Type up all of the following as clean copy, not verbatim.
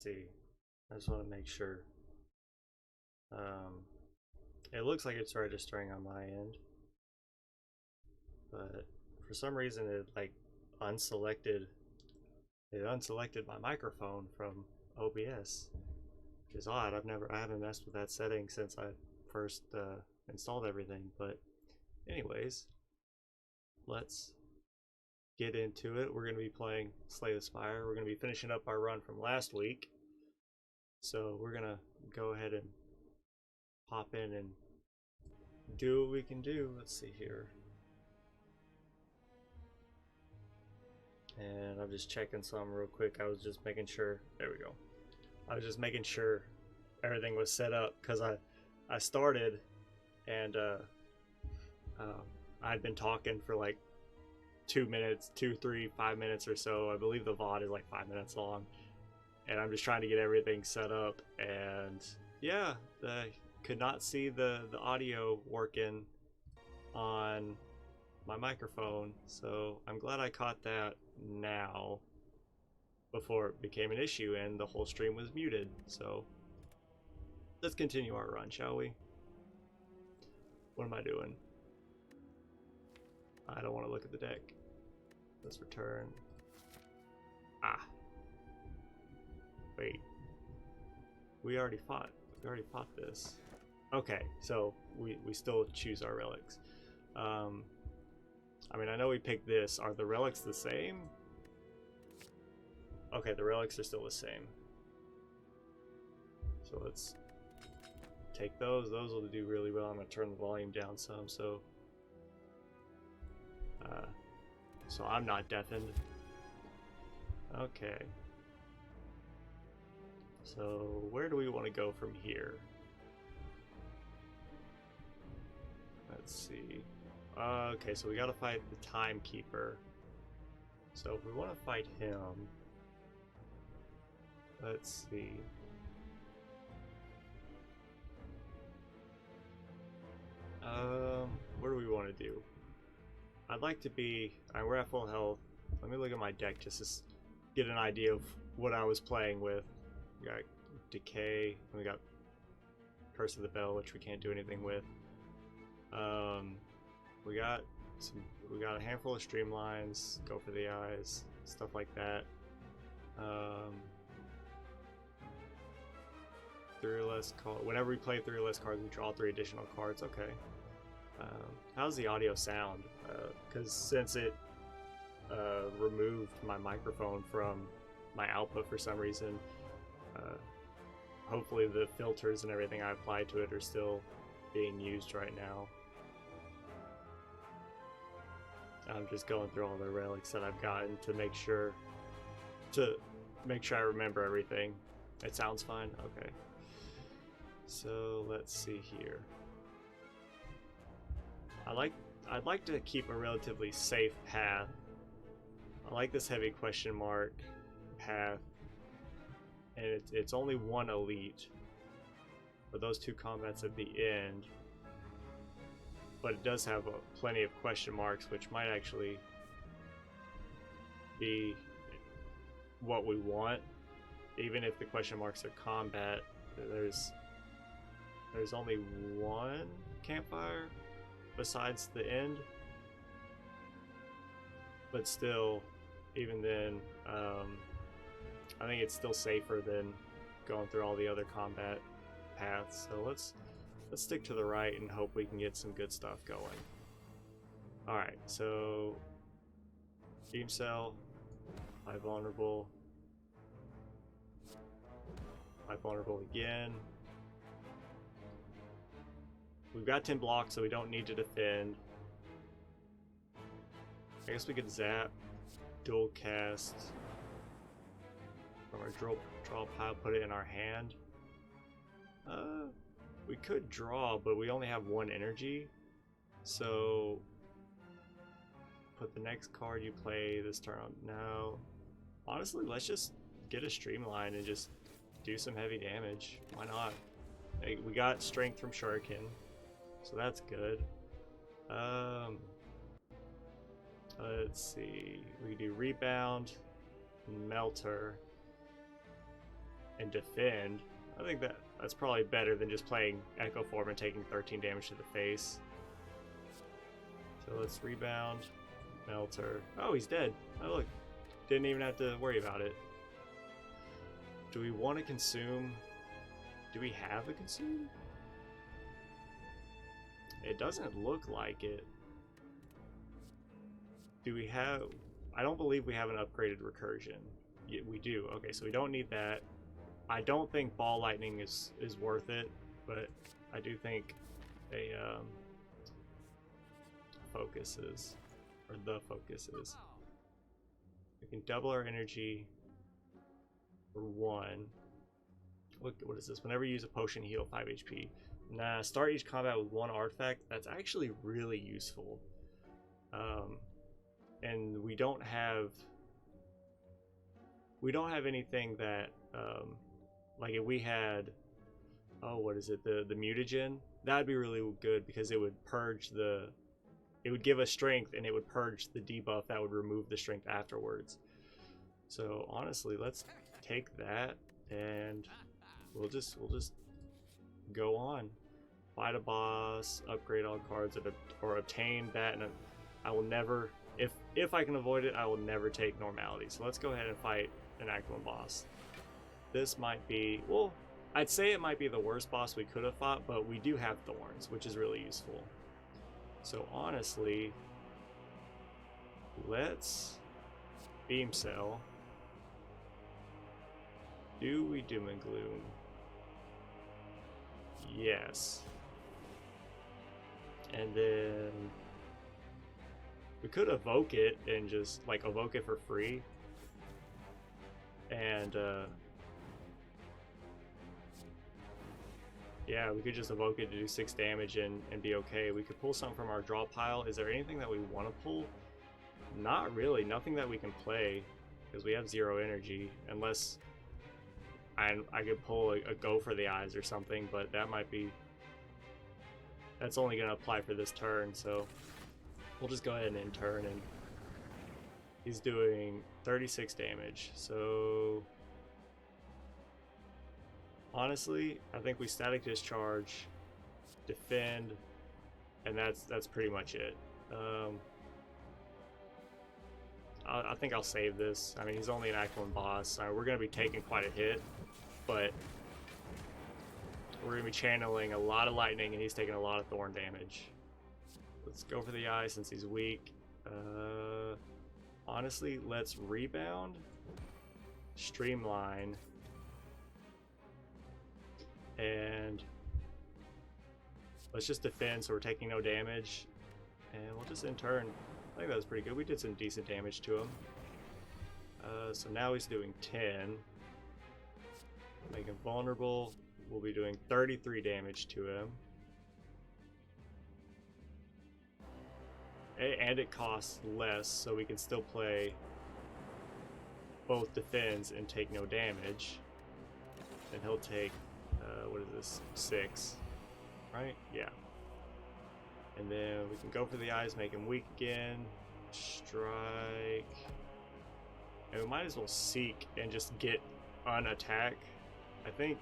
See, I just want to make sure. It looks like it's registering on my end, but for some reason it like unselected. It unselected my microphone from OBS, which is odd. I haven't messed with that setting since I first installed everything. But anyways, let's get into it. We're going to be playing Slay the Spire. We're going to be finishing up our run from last week. So we're going to go ahead and pop in and do what we can do. Let's see here. And I'm just checking some real quick. I was just making sure. There we go. I was just making sure everything was set up because I started and I'd been talking for like 2 minutes, 2, 3, 5 minutes or so. I believe the VOD is like 5 minutes long, and I'm just trying to get everything set up. And yeah, I could not see the audio working on my microphone, so I'm glad I caught that now before it became an issue and the whole stream was muted. So let's continue our run, shall we? What am I doing? I don't want to look at the deck. Let's return. Ah. Wait. We already fought. We already fought this. Okay, so we still choose our relics. I mean, I know we picked this. Are the relics the same? Okay, the relics are still the same. So let's take those. Those will do really well. I'm going to turn the volume down some so I'm not deafened. Okay. So where do we want to go from here? Let's see. Okay, so we gotta fight the Timekeeper. So if we want to fight him, let's see. What do we want to do? I'd like to be. We're at full health. Let me look at my deck just to get an idea of what I was playing with. We got Decay. And we got Curse of the Bell, which we can't do anything with. We got a handful of streamlines, go for the eyes, stuff like that. 3 or less cards. Whenever we play 3 or less cards, we draw 3 additional cards. Okay. How's the audio sound? Because since it removed my microphone from my output for some reason, hopefully the filters and everything I applied to it are still being used right now. I'm just going through all the relics that I've gotten to make sure I remember everything. It sounds fine? Okay. So let's see here. I'd like to keep a relatively safe path. I like this heavy question mark path. And it's only 1 elite for those 2 combats at the end. But it does have plenty of question marks, which might actually be what we want. Even if the question marks are combat, there's only 1 campfire besides the end. But still, even then, I think it's still safer than going through all the other combat paths. So let's stick to the right and hope we can get some good stuff going. Alright, so Beam Cell, high vulnerable again. We've got 10 blocks, so we don't need to defend. I guess we could zap, dual cast from our draw pile, put it in our hand. We could draw, but we only have 1 energy, so put the next card you play this turn on. No, honestly, let's just get a streamline and just do some heavy damage. Why not? We got strength from Shuriken, so that's good. Let's see. We do rebound, melter, and defend. I think that's probably better than just playing Echo Form and taking 13 damage to the face. So let's rebound. Melter. Oh, he's dead. Oh, look. Didn't even have to worry about it. Do we want to consume? Do we have a consume? It doesn't look like it. Do we have... I don't believe we have an upgraded recursion. Yeah, we do. Okay, so we don't need that. I don't think Ball Lightning is worth it, but I do think a focus is, or the focus is. We can double our energy for 1. What is this? Whenever you use a potion, heal 5 HP. Nah, start each combat with 1 artifact. That's actually really useful. And we don't have anything that like if we had, oh, what is it, the mutagen, that'd be really good because it would purge it would give us strength and it would purge the debuff that would remove the strength afterwards. So honestly, let's take that and we'll just go on, fight a boss, upgrade all cards, or obtain that, and I will never, if I can avoid it, I will never take normality. So let's go ahead and fight an Act 1 boss. This might be, well, I'd say it might be the worst boss we could have fought, but we do have thorns, which is really useful. So honestly, let's beam cell. Do we doom and gloom? Yes. And then we could evoke it and just like evoke it for free. And yeah, we could just evoke it to do 6 damage and be okay. We could pull something from our draw pile. Is there anything that we want to pull? Not really. Nothing that we can play because we have 0 energy. Unless I could pull a Go for the Eyes or something, but that might be... That's only going to apply for this turn, so we'll just go ahead and turn. And he's doing 36 damage, so... Honestly, I think we static discharge, defend, and that's pretty much it. I think I'll save this. I mean, he's only an Act 1 boss. We're going to be taking quite a hit, but we're going to be channeling a lot of lightning, and he's taking a lot of thorn damage. Let's go for the eye since he's weak. Honestly, let's rebound, streamline, and let's just defend so we're taking no damage, and we'll just in turn. I think that was pretty good. We did some decent damage to him. So now he's doing 10. Make him vulnerable. We'll be doing 33 damage to him. And it costs less, so we can still play both defends and take no damage. And he'll take what is this? 6, right? Yeah. And then we can go for the eyes, make him weak again. Strike. And we might as well seek and just get on attack. I think.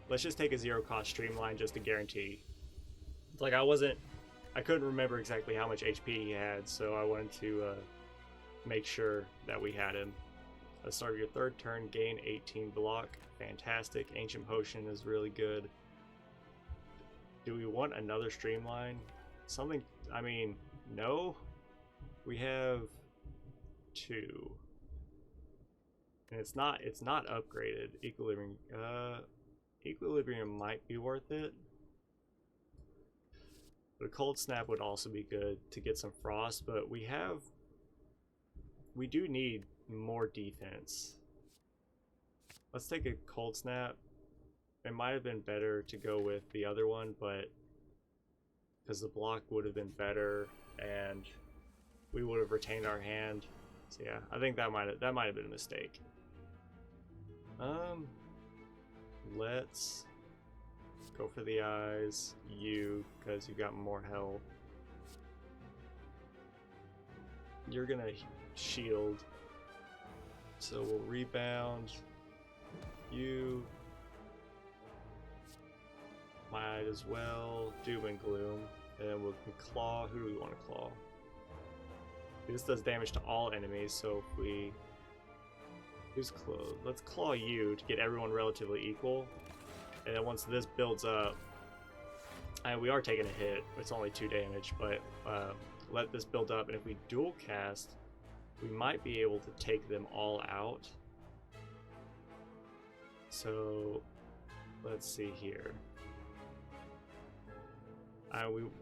Let's just take a 0 cost streamline just to guarantee. It's like I couldn't remember exactly how much HP he had, so I wanted to make sure that we had him. Start of your 3rd turn, gain 18 block. Fantastic. Ancient Potion is really good. Do we want another streamline? Something, I mean, no. We have 2. And it's not upgraded. Equilibrium might be worth it. But a Cold Snap would also be good to get some frost, but we do need more defense. Let's take a Cold Snap. It might have been better to go with the other one, but because the block would have been better and we would have retained our hand. So yeah, I think that might have been a mistake. Let's go for the eyes, because you got more health. You're gonna shield, so we'll rebound, You might as well doom and gloom, and then we can claw. Who do we want to claw? This does damage to all enemies, so if we let's claw you to get everyone relatively equal, and then once this builds up, and we are taking a hit, it's only 2 damage, but let this build up, and if we dual cast, we might be able to take them all out. So let's see here.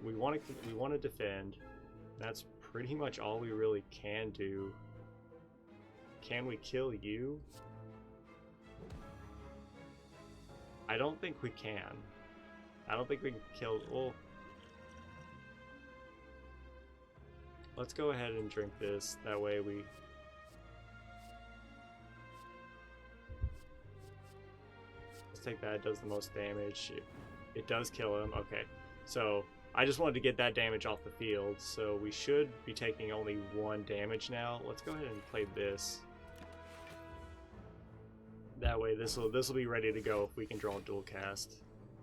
We want to defend. That's pretty much all we really can do. Can we kill you? I don't think we can. I don't think we can kill. Well, let's go ahead and drink this. That way we. Let's take that. It does the most damage. It does kill him. Okay. So I just wanted to get that damage off the field. So we should be taking only 1 damage now. Let's go ahead and play this. That way this will be ready to go if we can draw a dual cast.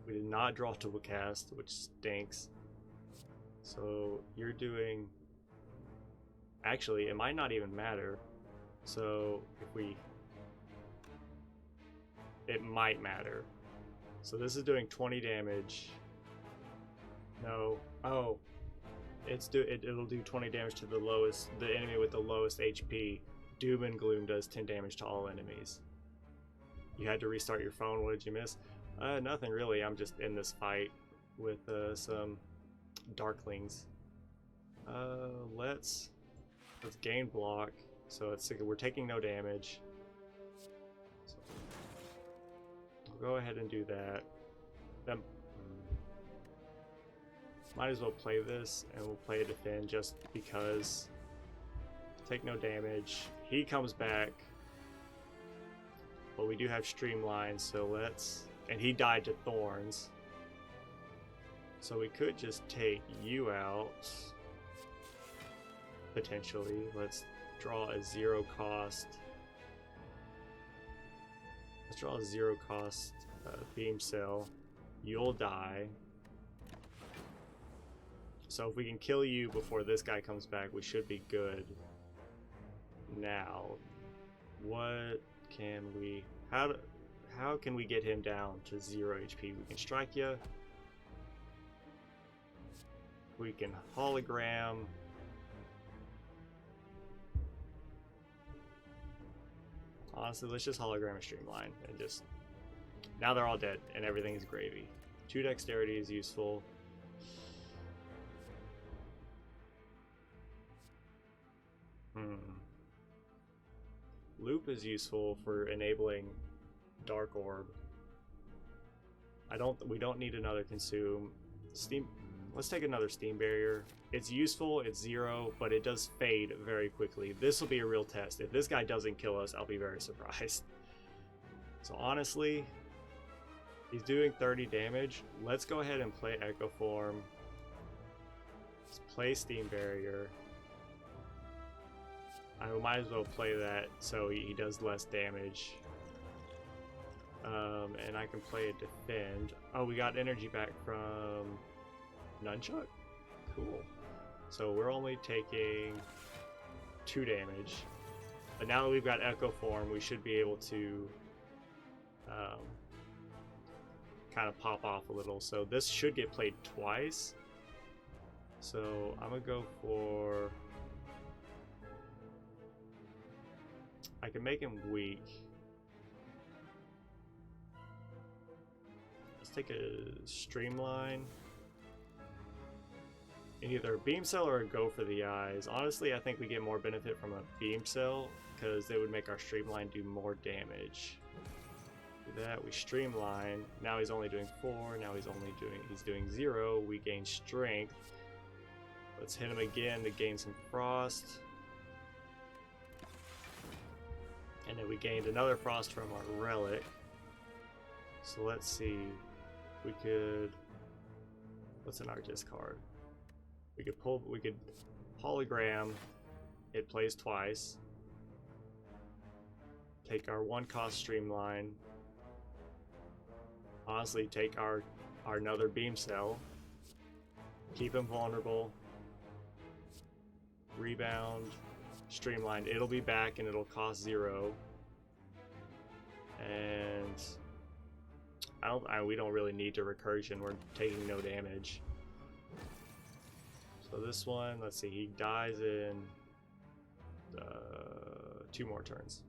We did not draw dual cast, which stinks. So you're doing. Actually, it might not even matter. So if we. It might matter. So this is doing 20 damage. No. Oh. It'll do 20 damage to the enemy with the lowest HP. Doom and Gloom does 10 damage to all enemies. You had to restart your phone. What did you miss? Nothing really. I'm just in this fight with some Darklings. Let's gain block. So we're taking no damage. So we'll go ahead and do that. Then might as well play this, and we'll play a defend just because. Take no damage. He comes back. But we do have Streamline, so let's. And he died to Thorns. So we could just take you out. Potentially. Let's draw a 0 cost. Let's draw a 0 cost beam cell. You'll die. So if we can kill you before this guy comes back, we should be good. Now, what can we... How can we get him down to 0 HP? We can strike you. We can hologram. Honestly, let's just hologram a Streamline and just... Now they're all dead and everything is gravy. 2 dexterity is useful. Loop is useful for enabling Dark Orb. We don't need another consume. Steam. Let's take another Steam Barrier. It's useful, it's 0, but it does fade very quickly. This will be a real test. If this guy doesn't kill us, I'll be very surprised. So honestly, he's doing 30 damage. Let's go ahead and play Echo Form. Let's play Steam Barrier. I might as well play that so he does less damage. And I can play a defend. Oh, we got energy back from Nunchuck? Cool. So we're only taking 2 damage. But now that we've got Echo Form, we should be able to kind of pop off a little. So this should get played twice. So I'm going to go for... I can make him weak. Let's take a Streamline. Either a Beam Cell or a Go for the Eyes. Honestly, I think we get more benefit from a Beam Cell because they would make our Streamline do more damage. Do that, we Streamline. Now he's only doing 4. Now he's doing 0. We gain Strength. Let's hit him again to gain some Frost. And then we gained another Frost from our Relic. So let's see. We could... What's in our discard? We could hologram. It plays twice. Take our 1 cost Streamline. honestly take our another beam cell, keep him vulnerable, rebound, streamlined. It'll be back and it'll cost 0. And we don't really need to recursion. We're taking no damage. So this one, let's see, he dies in 2 more turns.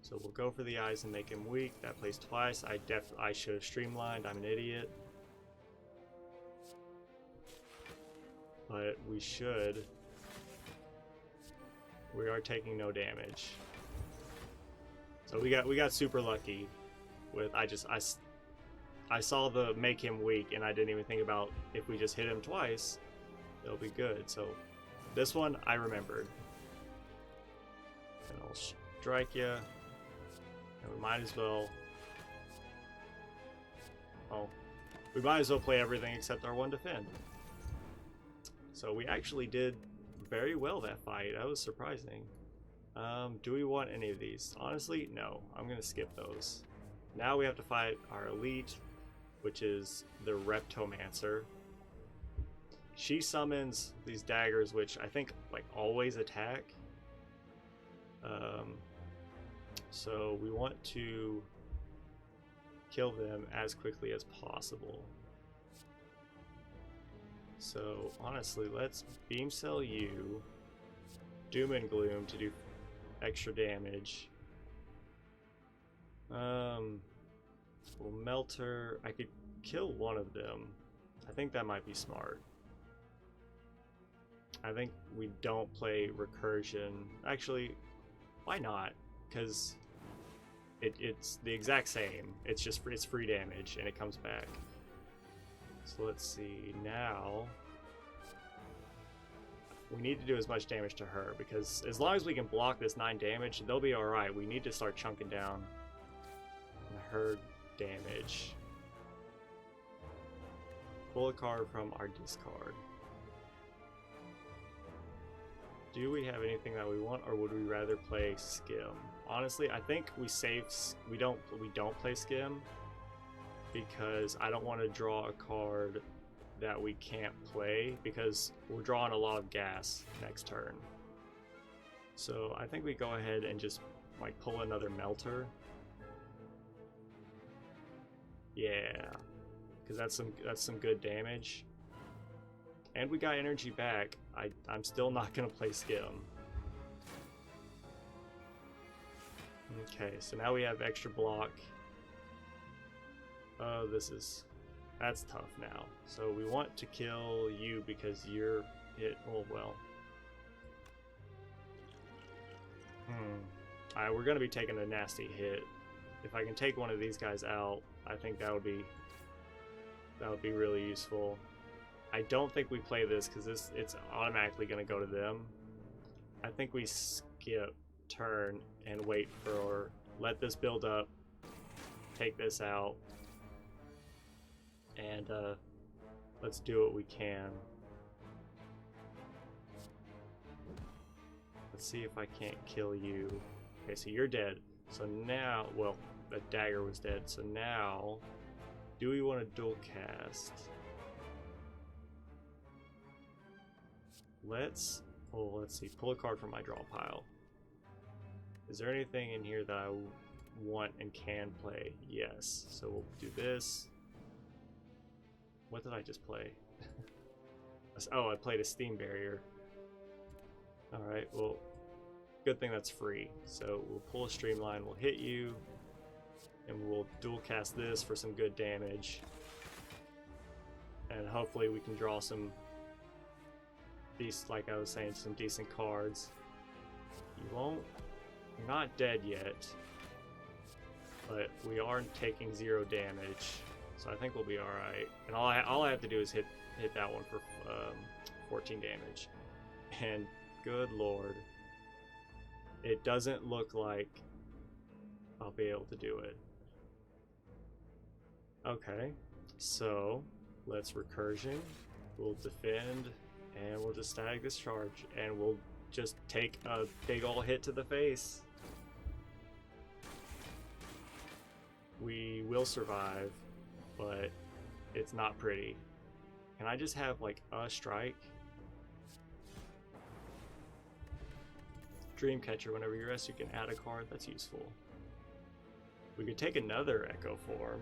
So we'll go for the eyes and make him weak. That plays twice. I should have streamlined. I'm an idiot. But we are taking no damage. So we got super lucky with I saw the make him weak and I didn't even think about if we just hit him twice, it'll be good. So this one I remembered. And I'll strike you. And we might as well play everything except our 1 defend. So we actually did very well that fight. That was surprising. Do we want any of these? Honestly, no. I'm gonna skip those. Now we have to fight our elite, which is the Reptomancer. She summons these daggers, which I think like always attack. So we want to kill them as quickly as possible. So honestly, let's beam cell you, doom and gloom to do extra damage. Well, melter. I could kill one of them. I think that might be smart. I think we don't play recursion. Actually, why not? Because it's the exact same. It's just it's free damage and it comes back. So let's see now. We need to do as much damage to her because as long as we can block this 9 damage, they'll be alright. We need to start chunking down her damage. Pull a card from our discard. Do we have anything that we want, or would we rather play Skim? Honestly, I think we don't play Skim because I don't want to draw a card that we can't play because we're drawing a lot of gas next turn. So I think we go ahead and just like pull another melter. Yeah, because that's some good damage. And we got energy back. I'm still not gonna play Skim. Okay, so now we have extra block. Oh, that's tough now. So we want to kill you because you're hit. Oh well. Alright, we're gonna be taking a nasty hit. If I can take one of these guys out, I think that would be really useful. I don't think we play this because it's automatically going to go to them. I think we skip turn and let this build up, take this out, and let's do what we can. Let's see if I can't kill you. Okay, so you're dead. So now, well, the dagger was dead. So now, do we want to dual cast? Let's see. Pull a card from my draw pile. Is there anything in here that I want and can play? Yes. So we'll do this. What did I just play? Oh, I played a steam barrier. Alright, well, good thing that's free. So we'll pull a streamline, we'll hit you, and we'll dual cast this for some good damage. And hopefully we can draw some, like I was saying, some decent cards. You're not dead yet, but we are taking 0 damage, so I think we'll be alright. And all I have to do is hit that one for 14 damage. And good lord, it doesn't look like I'll be able to do it. Okay, so let's recursion, we'll defend, and we'll just static discharge, and we'll just take a big ol' hit to the face. We will survive, but it's not pretty. Can I just have like a strike? Dreamcatcher, whenever you rest, you can add a card. That's useful. We could take another Echo form.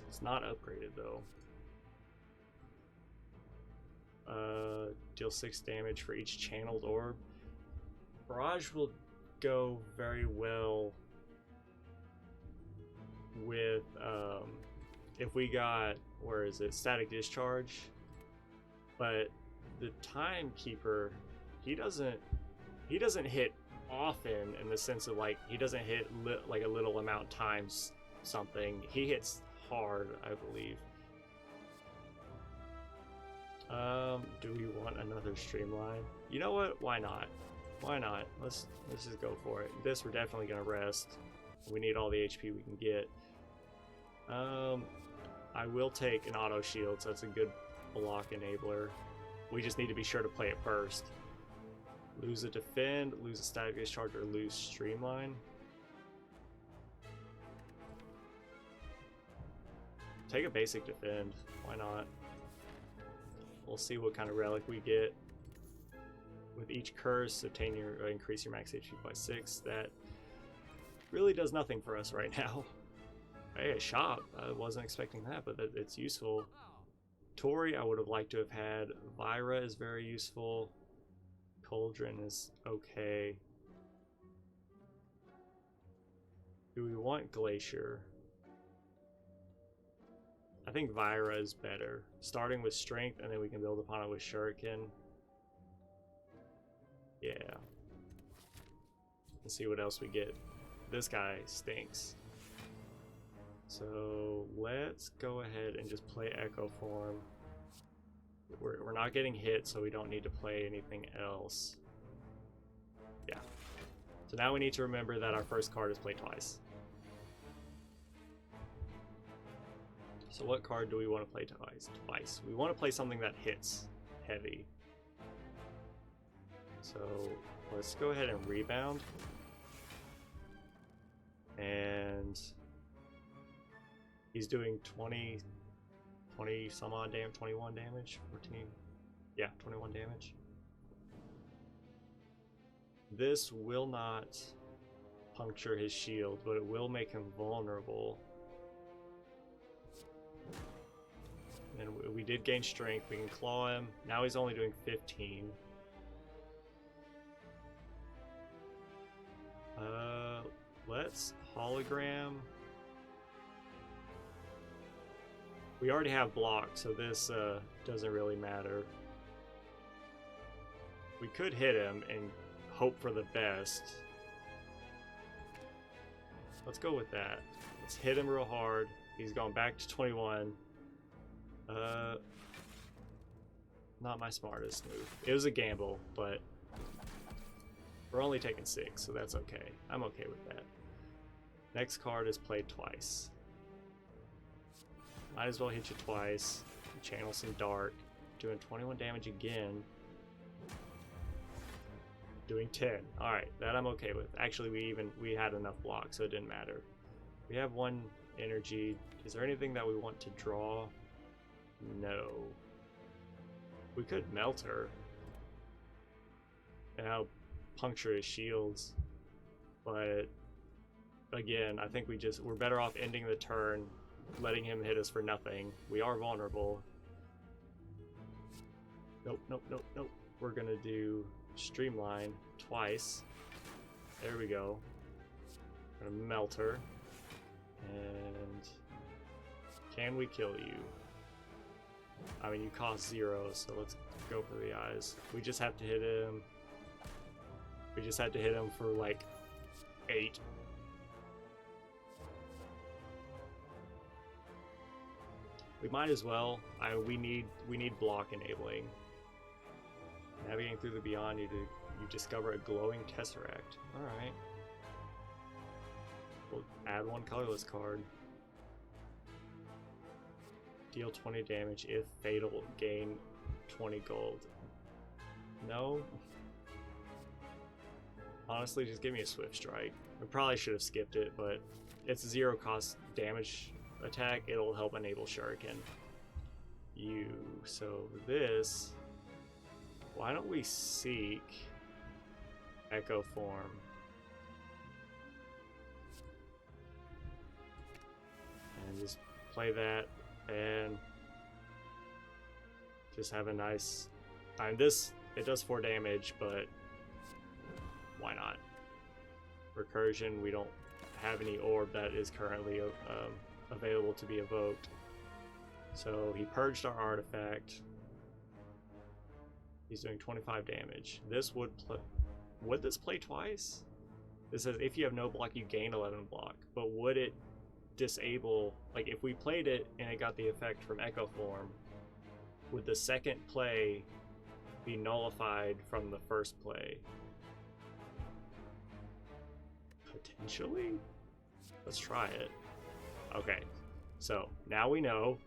It's not upgraded though. Deal 6 damage for each channeled orb. Barrage will go very well with if we got, where is it, Static Discharge. But the Timekeeper, he doesn't hit often, in the sense of like he doesn't hit like a little amount times something. He hits hard, I believe. Do we want another Streamline? You know what? Why not? Why not? Let's just go for it. This we're definitely gonna rest. We need all the HP we can get. I will take an auto shield, so that's a good block enabler. We just need to be sure to play it first. Lose a defend, lose a static discharge, or lose Streamline. Take a basic defend. Why not? We'll see what kind of relic we get. With each curse, obtain your increase your max HP by 6. That really does nothing for us right now. Hey, a shop. I wasn't expecting that, but it's useful. Tori, I would have liked to have had. Vira is very useful. Cauldron is okay. Do we want Glacier? I think Vira is better. Starting with Strength, and then we can build upon it with Shuriken. Yeah. Let's see what else we get. This guy stinks. So let's go ahead and just play Echo Form. We're not getting hit, so we don't need to play anything else. Yeah. So now we need to remember that our first card is played twice. So what card do we want to play twice? We want to play something that hits heavy. So let's go ahead and rebound. And he's doing 20 some odd damage, 21 damage, 14. Yeah, 21 damage. This will not puncture his shield, but it will make him vulnerable. And we did gain strength. We can claw him. Now he's only doing 15. Let's hologram. We already have block, so this doesn't really matter. We could hit him and hope for the best. Let's go with that. Let's hit him real hard. He's going back to 21. Not my smartest move. It was a gamble, but we're only taking 6, so that's okay. I'm okay with that. Next card is played twice. Might as well hit you twice. Channel some dark. Doing 21 damage again. Doing 10. Alright, that I'm okay with. Actually, we had enough block, so it didn't matter. We have 1 energy. Is there anything that we want to draw? No. We could melt her. And I'll puncture his shields. But again, I think we're better off ending the turn, letting him hit us for nothing. We are vulnerable. Nope, nope, nope, nope. We're gonna do Streamline twice. There we go. Gonna melt her. And can we kill you? I mean, you cost 0, so let's go for the eyes. We just have to hit him. We just had to hit him for like 8. We might as well. We need block enabling. Navigating through the beyond, you discover a glowing tesseract. All right. We'll add 1 colorless card. Deal 20 damage if fatal. Gain 20 gold. No. Honestly, just give me a swift strike. We probably should have skipped it, but it's a 0 cost damage attack. It'll help enable Shuriken. So this, why don't we seek Echo Form? And just play that and just have a nice, this, it does 4 damage, but why not? Recursion, we don't have any orb that is currently available to be evoked. So he purged our artifact. He's doing 25 damage. This would this play twice? It says if you have no block, you gain 11 block. But would it disable, like if we played it and it got the effect from Echo Form, would the second play be nullified from the first play? Potentially? Let's try it. Okay, so now we know.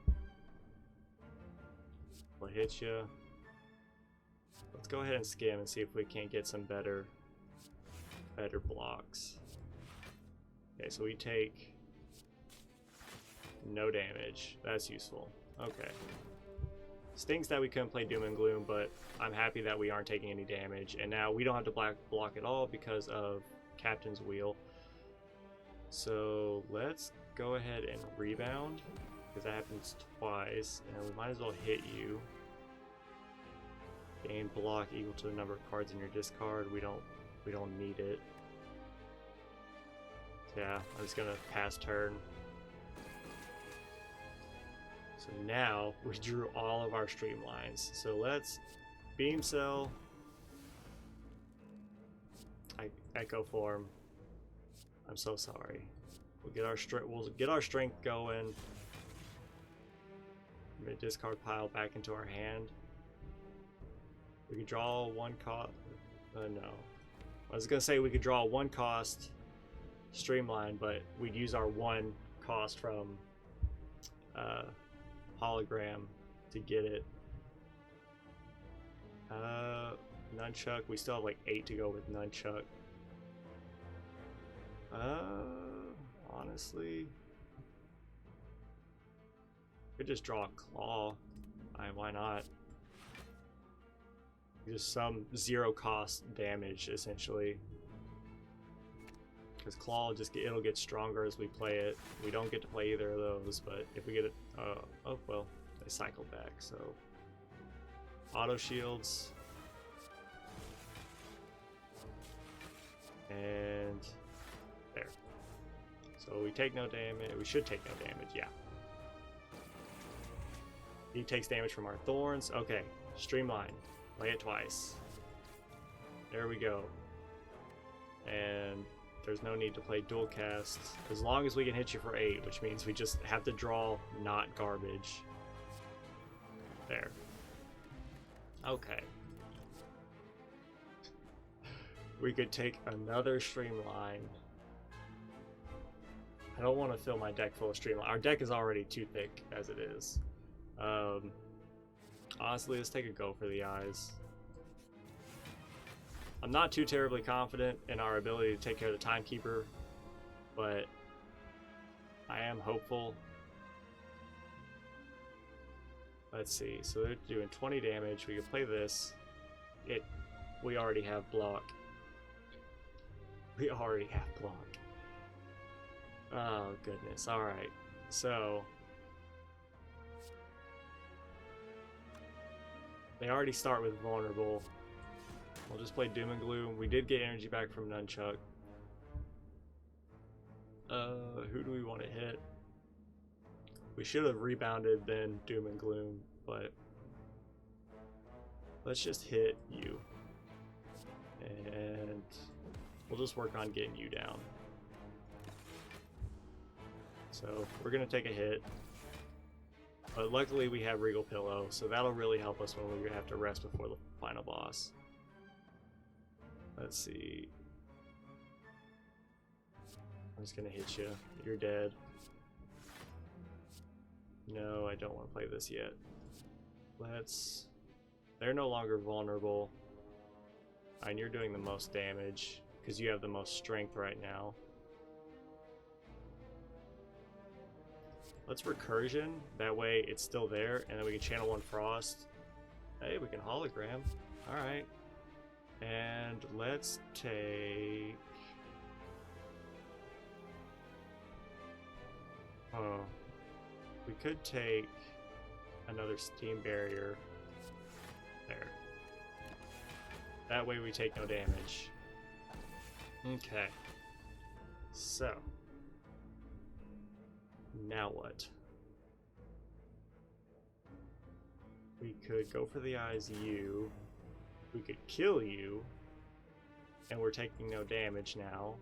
We'll hit you. Let's go ahead and skim and see if we can't get some better blocks. Okay, so we take no damage. That's useful. Okay. Stings that we couldn't play Doom and Gloom, but I'm happy that we aren't taking any damage. And now we don't have to block at all because of Captain's Wheel. So let's go ahead and rebound, because that happens twice, and we might as well hit you. Gain block equal to the number of cards in your discard. We don't need it. Yeah, I'm just gonna pass turn. So now we drew all of our streamlines. So let's Beam Cell, Echo Form. I'm so sorry. We'll get our strength going. We're gonna discard pile back into our hand. We could draw 1 cost. No, I was gonna say we could draw 1 cost streamline, but we'd use our 1 cost from hologram to get it. Nunchuck. We still have like 8 to go with Nunchuck. Honestly, could just draw a Claw. Why not? Just some 0 cost damage essentially. Because Claw it'll get stronger as we play it. We don't get to play either of those, but if we get it, oh well, they cycle back. So auto shields and there. So we take no damage. We should take no damage. Yeah. He takes damage from our thorns. Okay, streamline. Play it twice. There we go. And there's no need to play dual cast as long as we can hit you for 8, which means we just have to draw not garbage. There. Okay. We could take another streamline. I don't want to fill my deck full of streamline. Our deck is already too thick as it is. Honestly, let's take a go for the eyes. I'm not too terribly confident in our ability to take care of the Timekeeper, but I am hopeful. Let's see, so they're doing 20 damage. We can play this. We already have block. We already have block. Oh goodness, alright. So they already start with vulnerable. We'll just play Doom and Gloom. We did get energy back from Nunchuck. Who do we want to hit? We should have rebounded then Doom and Gloom, but let's just hit you. And we'll just work on getting you down. So we're going to take a hit. But luckily we have Regal Pillow, so that'll really help us when we have to rest before the final boss. Let's see. I'm just gonna hit you. You're dead. No, I don't want to play this yet. They're no longer vulnerable. And you're doing the most damage because you have the most strength right now. Let's recursion. That way it's still there, and then we can channel 1 frost. Hey, we can hologram. Alright. And let's take... Oh. We could take another steam barrier. There. That way we take no damage. Okay. So. Now what? We could go for the eyes you. We could kill you. And we're taking no damage now.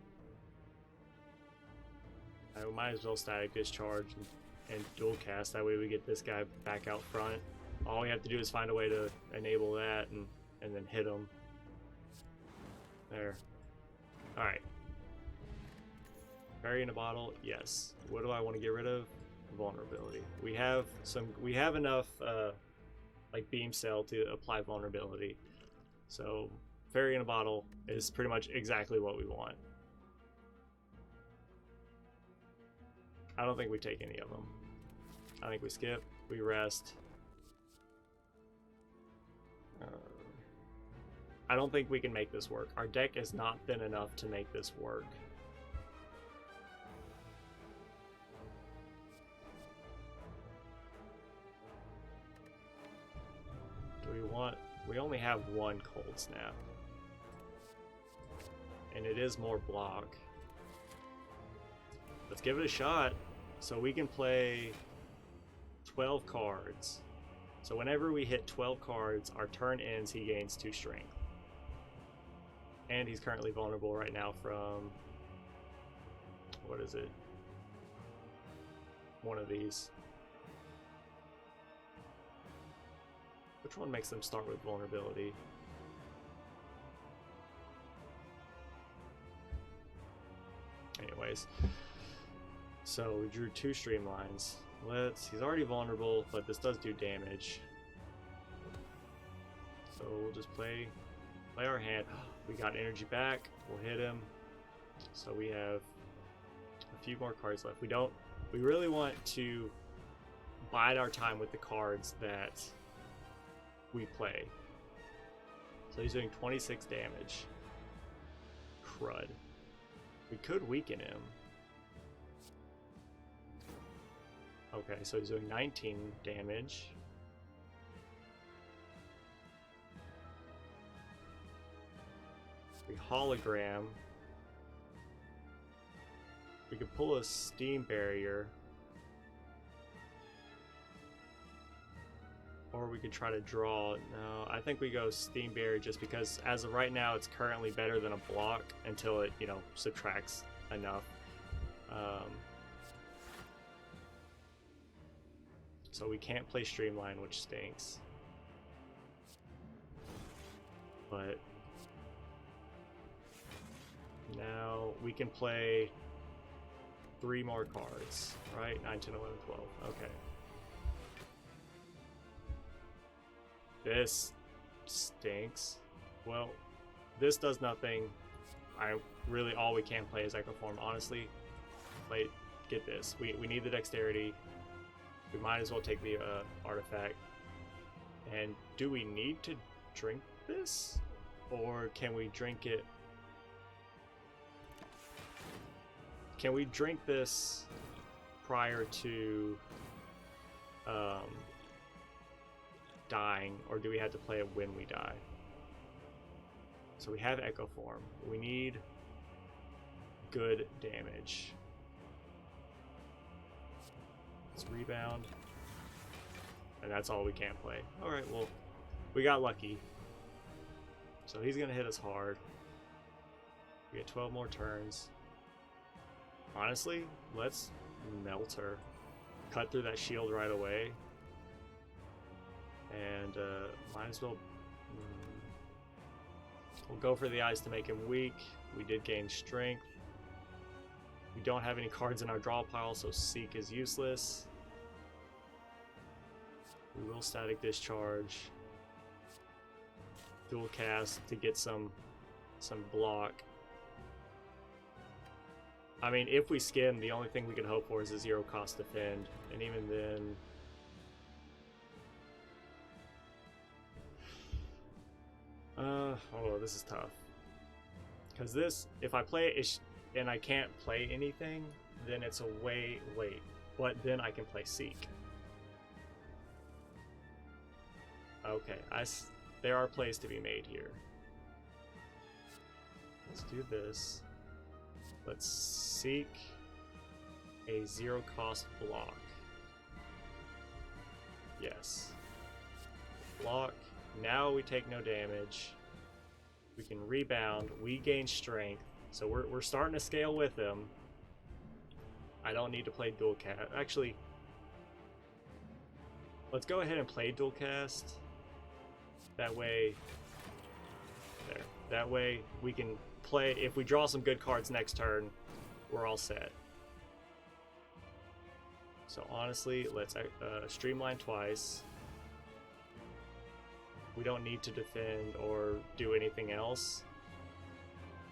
I might as well static discharge and dual cast. That way we get this guy back out front. All we have to do is find a way to enable that and then hit him. There. Alright. Fairy in a bottle, yes. What do I want to get rid of? Vulnerability. We have enough like beam cell to apply vulnerability. So fairy in a bottle is pretty much exactly what we want. I don't think we take any of them. I think we skip, we rest. I don't think we can make this work. Our deck is not thin enough to make this work. Do we want... We only have 1 cold snap. And it is more block. Let's give it a shot. So we can play 12 cards. So whenever we hit 12 cards, our turn ends, he gains 2 strength. And he's currently vulnerable right now from... What is it? One of these. Which one makes them start with vulnerability? Anyways. So we drew 2 streamlines. He's already vulnerable, but this does do damage. So we'll just play our hand. We got energy back. We'll hit him. So we have a few more cards left. We really want to bide our time with the cards that we play. So he's doing 26 damage. Crud. We could weaken him. Okay, so he's doing 19 damage. We hologram. We could pull a steam barrier. Or we could try to draw. No, I think we go steam barrier just because as of right now it's currently better than a block until it, subtracts enough. So we can't play Streamline, which stinks. But now we can play 3 more cards, right? 9, 10, 11, 12. Okay. This stinks. Well, this does nothing. All we can play is Echo Form. Honestly, get this. We need the dexterity. We might as well take the artifact. And do we need to drink this? Or can we drink it? Can we drink this prior to dying, or do we have to play it when we die? So we have Echo Form. We need good damage. Let's rebound. And that's all we can play. Alright, well, we got lucky. So he's going to hit us hard. We get 12 more turns. Honestly, let's melt her. Cut through that shield right away. And might as well... We'll go for the eyes to make him weak. We did gain strength. We don't have any cards in our draw pile, so Seek is useless. We will static discharge. Dual cast to get some block. I mean, if we skim, the only thing we can hope for is a 0 cost defend, and even then... oh, this is tough. Because this, if I play it and I can't play anything, then it's a way late. But then I can play Seek. Okay, there are plays to be made here. Let's do this. Let's seek a 0 cost block. Yes. Block. Now we take no damage. We can rebound. We gain strength. So we're starting to scale with him. I don't need to play dual cast. Actually, let's go ahead and play dual cast. That way, there. That way we can play. If we draw some good cards next turn, we're all set. So honestly, let's streamline twice. We don't need to defend or do anything else.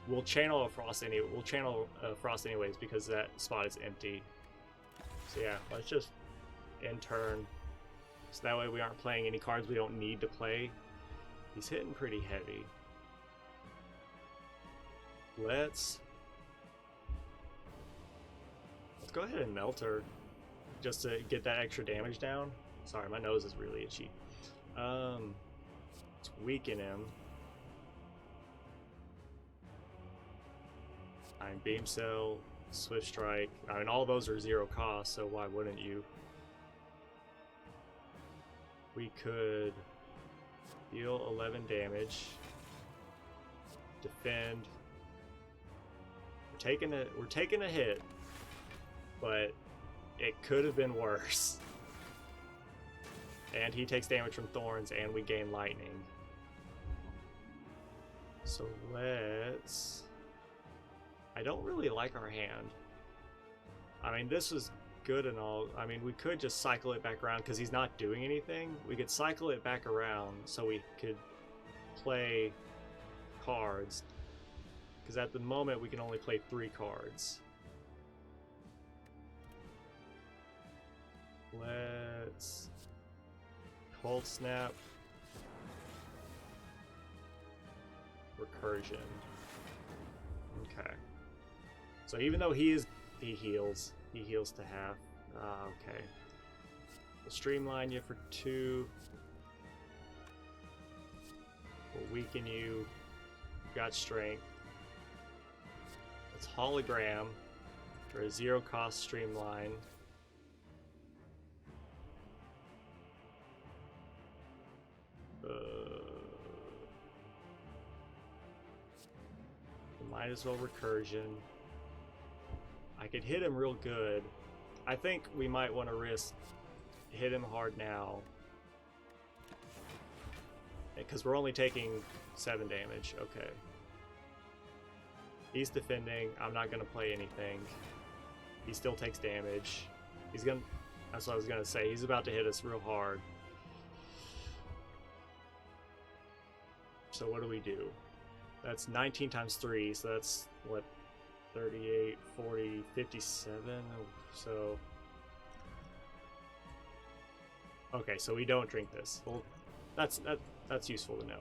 We'll channel a Frost anyway. We'll channel Frost anyways because that spot is empty. So yeah, let's just end turn. So that way we aren't playing any cards we don't need to play. He's hitting pretty heavy. Let's go ahead and melt her just to get that extra damage down. Sorry, my nose is really itchy. Let's weaken him. Iron Beam Cell, Swift Strike. I mean, all those are 0 cost, so why wouldn't you? We could deal 11 damage, defend. We're taking a hit, but it could have been worse. And he takes damage from thorns, and we gain lightning. So let's... I don't really like our hand. I mean, this is good and all. I mean, we could just cycle it back around because he's not doing anything. We could cycle it back around so we could play cards. Because at the moment, we can only play 3 cards. Let's... Cold Snap. Recursion. Okay. So even though he heals to half. Okay. We'll streamline you for 2. We'll weaken you. You've got strength. Let's hologram for a 0 cost streamline. Might as well recursion. I could hit him real good. I think we might want to risk hit him hard now. Because we're only taking 7 damage. Okay. He's defending. I'm not going to play anything. He still takes damage. He's going to... That's what I was going to say. He's about to hit us real hard. So what do we do? That's 19 times 3, so that's, what, 38, 40, 57? So... Okay, so we don't drink this. Well, that's useful to know.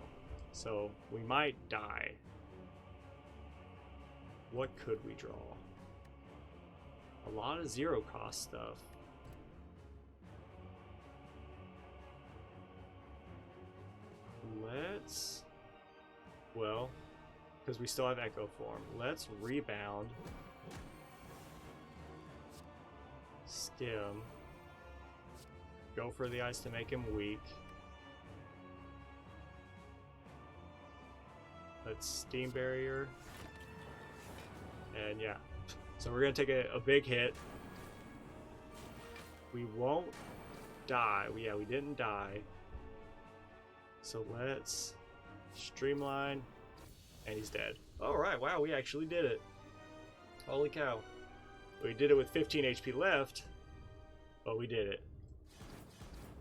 So, we might die. What could we draw? A lot of 0 cost stuff. Let's... Well... Because we still have Echo Form. Let's rebound. Skim. Go for the ice to make him weak. Let's Steam Barrier. And yeah. So we're going to take a big hit. We won't die. Yeah, we didn't die. So let's streamline. And he's dead. Alright, wow, we actually did it. Holy cow. We did it with 15 HP left, but we did it.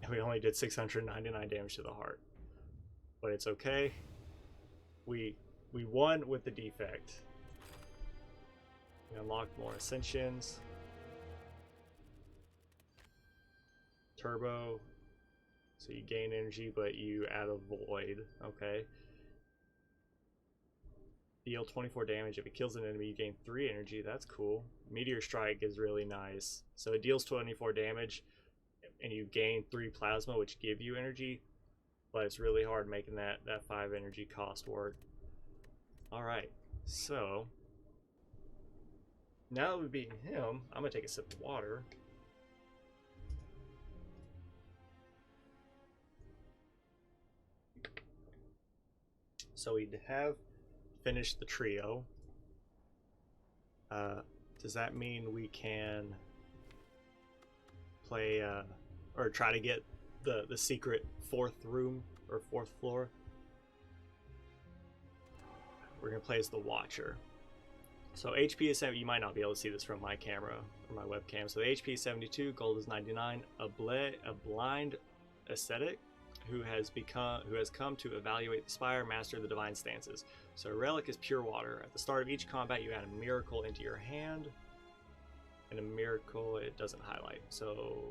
And we only did 699 damage to the heart. But it's okay. We won with the defect. We unlocked more ascensions. Turbo. So you gain energy, but you add a void. Okay. Deal 24 damage. If it kills an enemy, you gain 3 energy. That's cool. Meteor Strike is really nice. So it deals 24 damage, and you gain 3 plasma, which give you energy. But it's really hard making that 5 energy cost work. Alright, so now that we've beaten him, I'm going to take a sip of water. So we have finished the trio. Does that mean we can play or try to get the secret 4th room or 4th floor? We're gonna play as the Watcher. So HP is 70. You might not be able to see this from my camera or my webcam. So the HP is 72, gold is 99. A blind ascetic who has come to evaluate the Spire, master the divine stances. So a relic is pure water. At the start of each combat, you add a miracle into your hand, and a miracle it doesn't highlight. So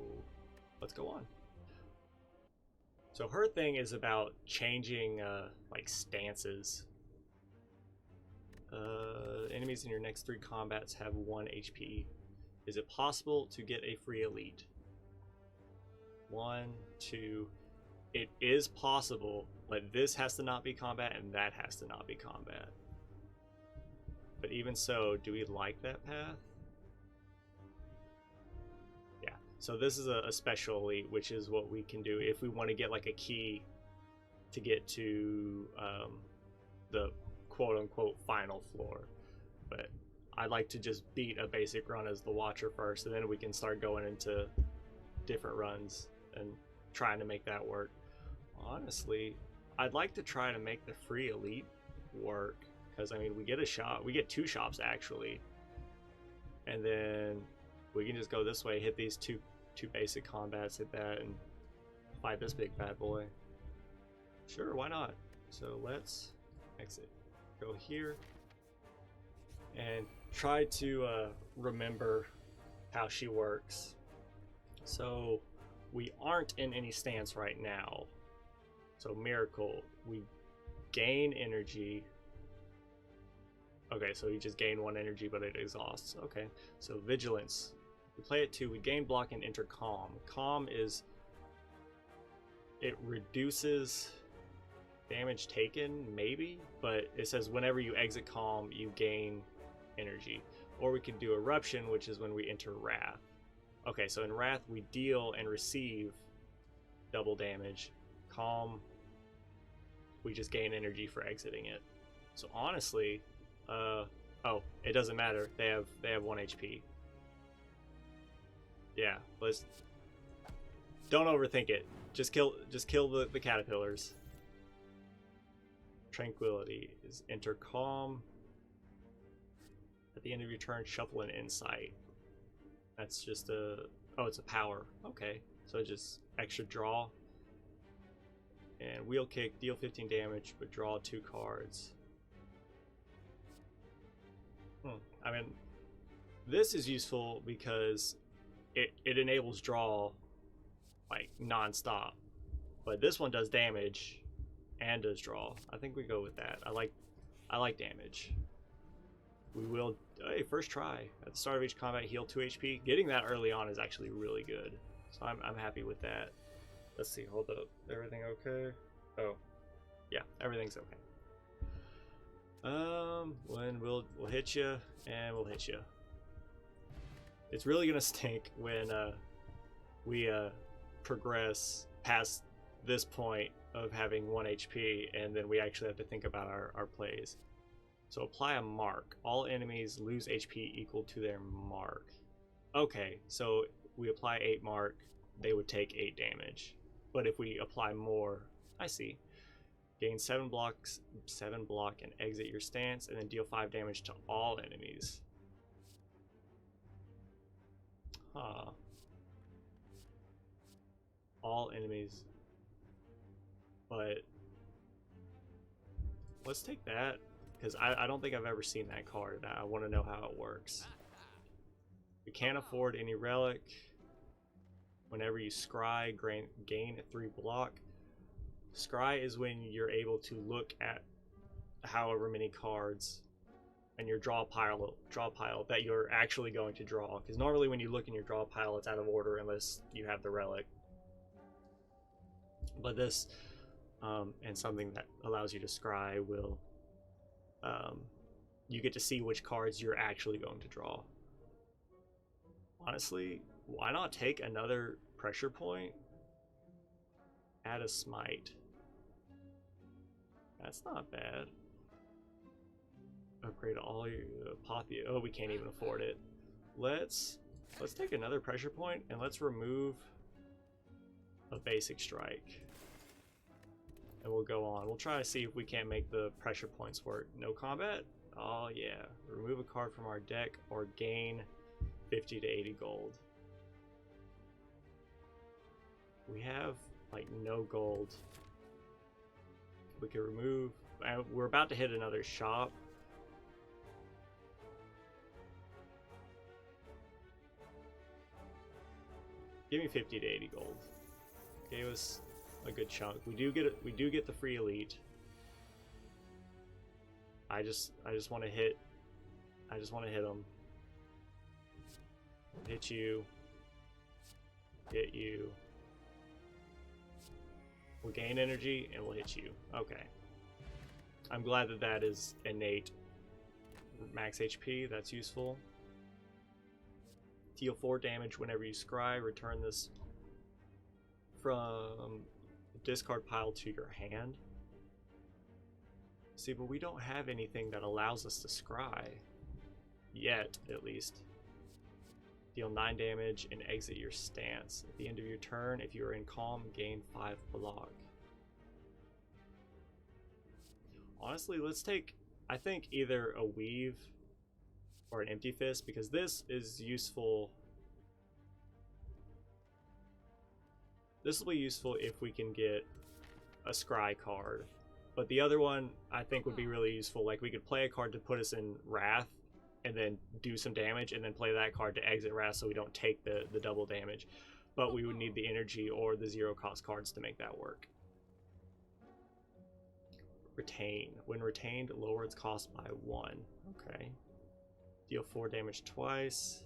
let's go on. So her thing is about changing like stances. Enemies in your next 3 combats have 1 HP. Is it possible to get a free elite? 1, 2. It is possible, but this has to not be combat and that has to not be combat. But even so, do we like that path? Yeah, so this is a special elite, which is what we can do if we want to get like a key to get to the quote-unquote final floor. But I'd like to just beat a basic run as the Watcher first, and then we can start going into different runs and trying to make that work. Honestly, I'd like to try to make the free elite work, because I mean we get a shop, we get 2 shops actually, and then we can just go this way, hit these two basic combats, hit that, and fight this big bad boy. Sure, why not? So let's exit, go here, and try to remember how she works. So we aren't in any stance right now. So miracle, we gain energy. Okay, so we just gain 1 energy, but it exhausts. Okay, so vigilance, we play it 2. We gain block and enter calm. Calm is, it reduces damage taken, maybe, but it says whenever you exit calm, you gain energy. Or we could do eruption, which is when we enter wrath. Okay, so in wrath we deal and receive double damage. Calm, we just gain energy for exiting it. So honestly, oh, it doesn't matter. They have 1 HP. Yeah, let's don't overthink it. Just kill the caterpillars. Tranquility is enter calm. At the end of your turn, shuffle an insight. That's just it's a power. Okay, so just extra draw. And wheel kick, deal 15 damage, but draw 2 cards. I mean, this is useful because it enables draw like non-stop. But this one does damage and does draw. I think we go with that. I like damage. We will, hey, first try. At the start of each combat, heal 2 HP. Getting that early on is actually really good. So I'm happy with that. Let's see, hold up. Everything okay? Oh, yeah, everything's okay. When we'll hit you, and we'll hit you. It's really gonna stink when we progress past this point of having 1 HP, and then we actually have to think about our plays. So apply a mark. All enemies lose HP equal to their mark. Okay, so we apply 8 mark, they would take 8 damage. But if we apply more, I see. Gain 7 block and exit your stance, and then deal 5 damage to all enemies. Huh. All enemies. But let's take that, because I don't think I've ever seen that card. I want to know how it works. We can't afford any relic. Whenever you scry, gain a 3 block. Scry is when you're able to look at however many cards and your draw pile that you're actually going to draw. Because normally when you look in your draw pile, it's out of order unless you have the relic. But this, and something that allows you to scry will, you get to see which cards you're actually going to draw. Honestly, why not take another pressure point? Add a smite. That's not bad. Upgrade all your Apothea. Oh, we can't even afford it. Let's take another pressure point and let's remove a basic strike. And we'll go on. We'll try to see if we can't make the pressure points work. No combat? Oh yeah. Remove a card from our deck or gain 50 to 80 gold. We have like no gold. We can remove. We're about to hit another shop. Give me 50 to 80 gold. Gave us a good chunk. We do get the free elite. I just want to hit. I just want to hit them. Hit you. Hit you. We'll gain energy and we'll hit you. Okay. I'm glad that that is innate. Max HP, that's useful. Deal 4 damage whenever you scry. Return this from the discard pile to your hand. See, but we don't have anything that allows us to scry. Yet, at least. Deal 9 damage and exit your stance. At the end of your turn, if you are in calm, gain 5 block. Honestly, let's take, I think, either a weave or an empty fist, because this is useful. This will be useful if we can get a scry card. But the other one, I think, would be really useful. Like, we could play a card to put us in Wrath, and then do some damage, and then play that card to exit Wrath so we don't take the double damage. But we would need the energy or the 0-cost cards to make that work. Retain. When retained, lower its cost by 1. Okay. Deal 4 damage twice.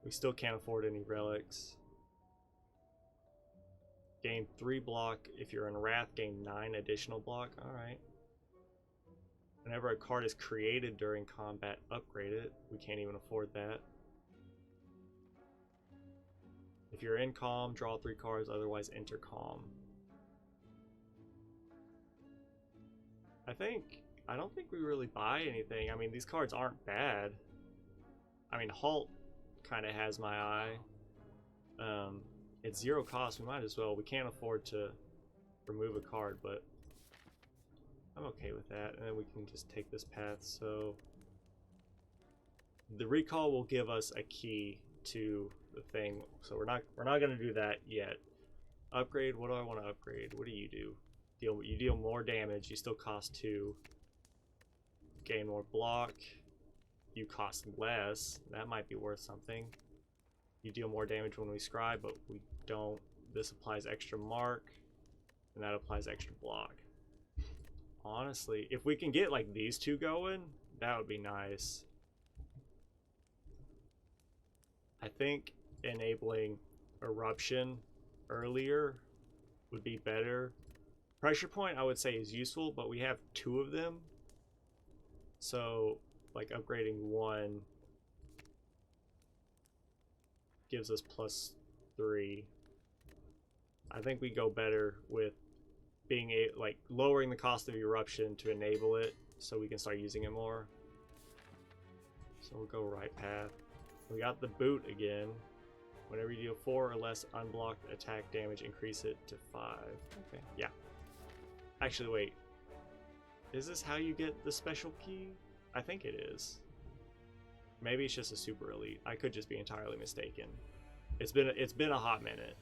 We still can't afford any relics. Gain 3 block. If you're in Wrath, gain 9 additional block. Alright. Whenever a card is created during combat, upgrade it. We can't even afford that. If you're in calm, draw 3 cards, otherwise enter calm. I don't think we really buy anything. I mean, these cards aren't bad. I mean, Halt kind of has my eye. It's 0 cost, we might as well. We can't afford to remove a card, but I'm okay with that. And then we can just take this path. So the recall will give us a key to the thing. So we're not gonna do that yet. Upgrade. What do I want to upgrade? What do you do? You deal more damage. You still cost 2. Gain more block. You cost less. That might be worth something. You deal more damage when we scry, but we don't. This applies extra mark, and that applies extra block. Honestly, if we can get like these two going, that would be nice. I think enabling Eruption earlier would be better. Pressure point, I would say, is useful, but we have 2 of them. So, like, upgrading 1 gives us +3. I think we go better with being like lowering the cost of Eruption to enable it, so we can start using it more. So we'll go right path. We got the boot again. Whenever you deal 4 or less unblocked attack damage, increase it to 5. Okay, yeah. Actually, wait. Is this how you get the special key? I think it is. Maybe it's just a super elite. I could just be entirely mistaken. It's been a hot minute.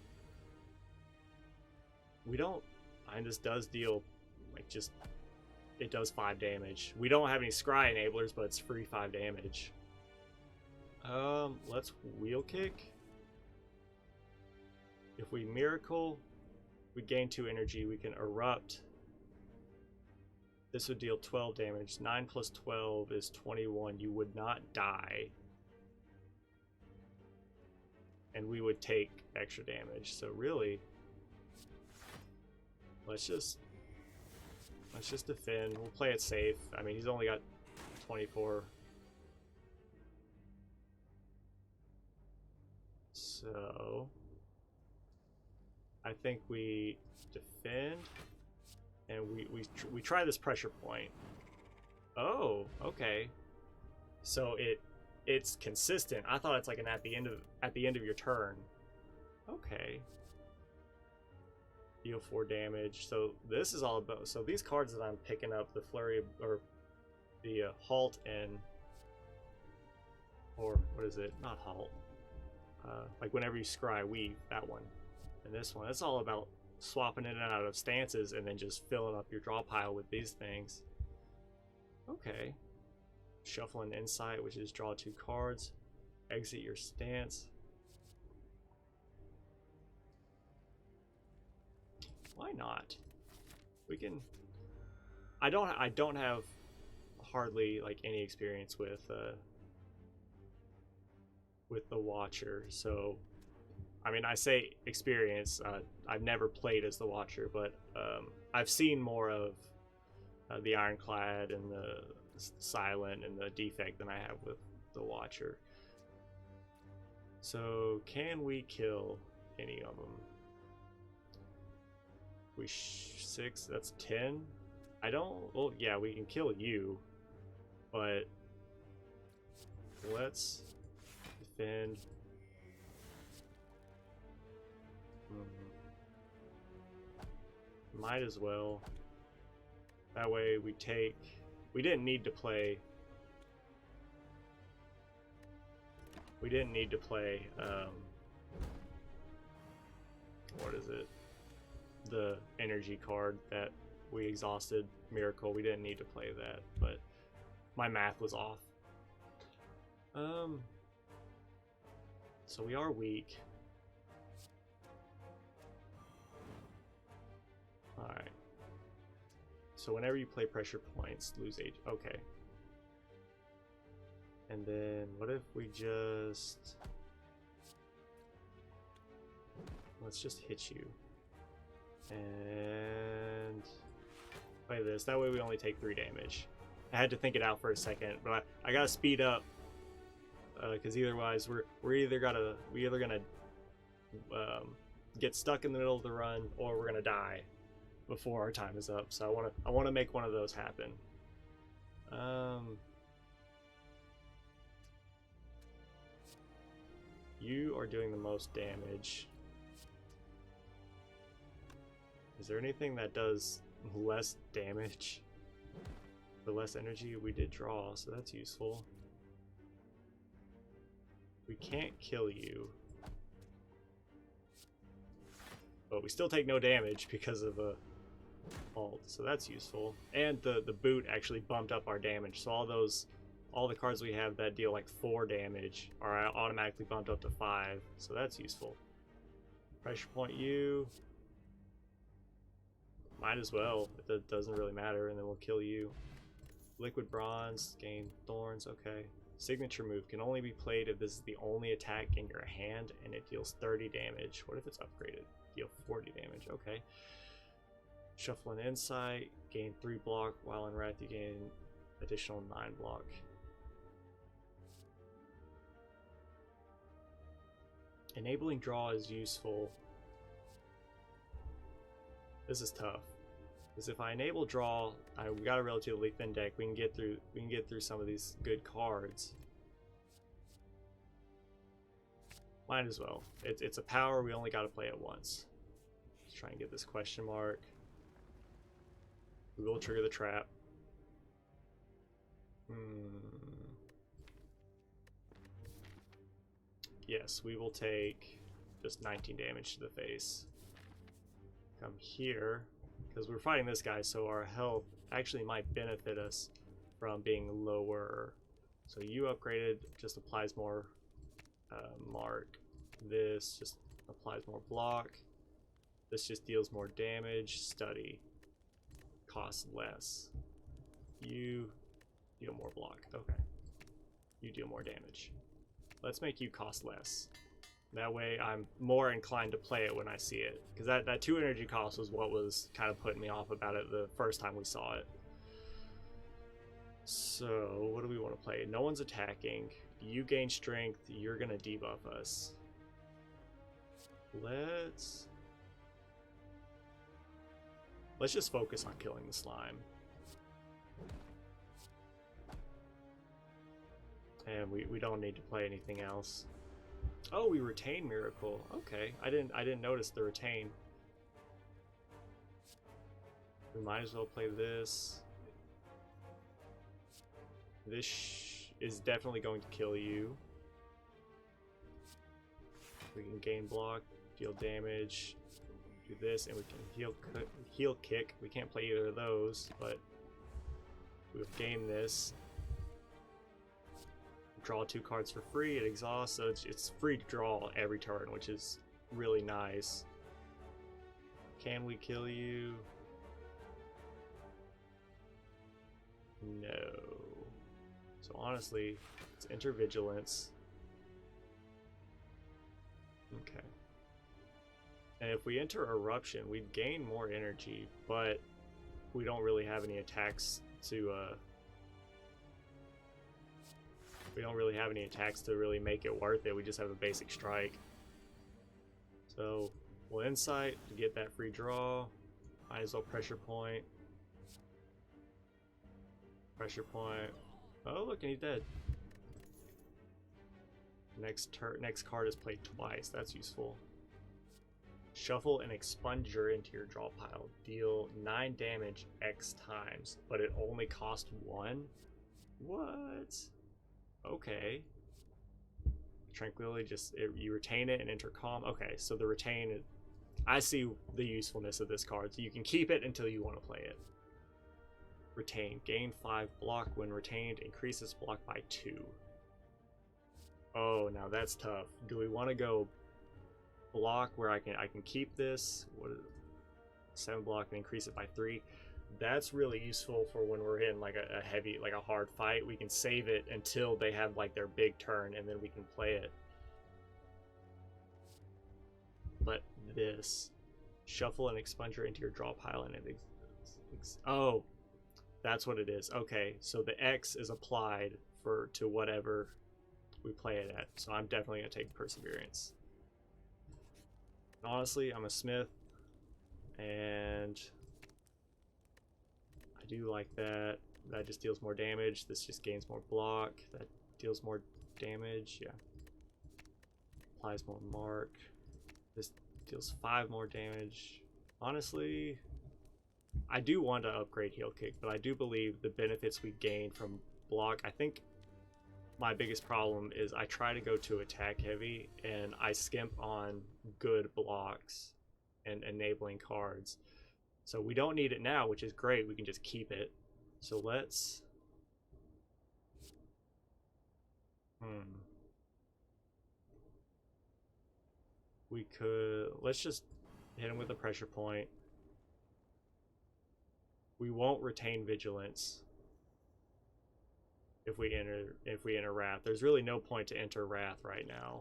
We don't. And this does deal like just it does 5 damage. We don't have any scry enablers, but it's free 5 damage. Let's wheel kick. If we miracle, we gain 2 energy. We can erupt. This would deal 12 damage. 9 plus 12 is 21. You would not die. And we would take extra damage. So really, let's just defend. We'll play it safe. I mean, he's only got 24. So I think we defend, and we try this pressure point. Oh, okay. So it's consistent. I thought it's like an at the end of your turn. Okay. Deal 4 damage. So this is all about. So these cards that I'm picking up, the flurry or the halt and, or what is it? Not halt. Like whenever you scry, weave, that one. And this one, it's all about swapping in and out of stances and then just filling up your draw pile with these things. Okay. Shuffling insight, which is draw 2 cards. Exit your stance. Why not? We can. I don't have hardly like any experience with the Watcher, so I mean, I say experience. I've never played as the Watcher, but I've seen more of the Ironclad and the Silent and the Defect than I have with the Watcher. So can we kill any of them? We 6. That's 10. I don't. Well, yeah, we can kill you, but let's defend. Might as well. That way we take. We didn't need to play. We didn't need to play. What is it? The energy card that we exhausted. Miracle. We didn't need to play that, but my math was off. So we are weak. Alright. So whenever you play pressure points, lose age. Okay. And then what if we just... Let's just hit you. And play this. That way we only take 3 damage. I had to think it out for a second, but I gotta speed up. Because otherwise we either gonna get stuck in the middle of the run, or we're gonna die before our time is up. So I wanna make one of those happen. You are doing the most damage. Is there anything that does less damage? For less energy? We did draw, so that's useful. We can't kill you. But we still take no damage because of a halt, so that's useful. And the boot actually bumped up our damage, so all the cards we have that deal like 4 damage are automatically bumped up to 5, so that's useful. Pressure point you. Might as well, it doesn't really matter, and then we'll kill you. Liquid Bronze, gain Thorns, okay. Signature move can only be played if this is the only attack in your hand and it deals 30 damage. What if it's upgraded? Deal 40 damage, okay. Shuffle and Insight, gain 3 block, while in Wrath you gain additional 9 block. Enabling draw is useful. This is tough. Because if I enable draw, we got a relatively thin deck. We can get through some of these good cards. Might as well. It's a power. We only got to play it once. Let's try and get this question mark. We will trigger the trap. Yes, we will take just 19 damage to the face. Come here. Because we're fighting this guy, so our health actually might benefit us from being lower. So you upgraded, just applies more mark. This just applies more block. This just deals more damage. Study. Costs less. You deal more block. Okay. You deal more damage. Let's make you cost less. That way I'm more inclined to play it when I see it. Because that 2 energy cost was what was kind of putting me off about it the first time we saw it. So, what do we want to play? No one's attacking. You gain strength. You're going to debuff us. Let's just focus on killing the slime. And we don't need to play anything else. Oh, we retain Miracle. Okay, I didn't notice the retain. We might as well play this. This is definitely going to kill you. We can gain block, deal damage, do this, and we can heal kick. We can't play either of those, but we'll gain this. Draw 2 cards for free. It exhausts, so it's free to draw every turn, which is really nice. Can we kill you? No. So honestly, it's enter vigilance. Okay. And if we enter eruption, we'd gain more energy, but we don't really have any attacks to really make it worth it. We just have a basic strike. So we'll insight to get that free draw. Might as well pressure point. Pressure point. Oh look, and he's dead. Next card is played twice. That's useful. Shuffle an expunger into your draw pile. Deal 9 damage X times, but it only costs 1? What? Okay. Tranquility, you retain it and enter calm. Okay, so the retain, I see the usefulness of this card. So you can keep it until you want to play it. Retain. Gain 5 block when retained. Increases block by 2. Oh, now that's tough. Do we want to go block where I can keep this? What is it? 7 block and increase it by 3. That's really useful for when we're in like a heavy, like a hard fight. We can save it until they have like their big turn, and then we can play it. But this, shuffle an expunger into your draw pile, and it oh, that's what it is. Okay, so the X is applied to whatever we play it at. So I'm definitely gonna take Perseverance. And honestly, I'm a smith, and I do like that. That just deals more damage. This just gains more block. That deals more damage. Yeah. Applies more mark. This deals 5 more damage. Honestly, I do want to upgrade heal kick, but I do believe the benefits we gain from block. I think my biggest problem is I try to go to attack heavy and I skimp on good blocks and enabling cards. So we don't need it now, which is great. We can just keep it. So let's let's just hit him with a pressure point. We won't retain vigilance if we enter Wrath. There's really no point to enter Wrath right now.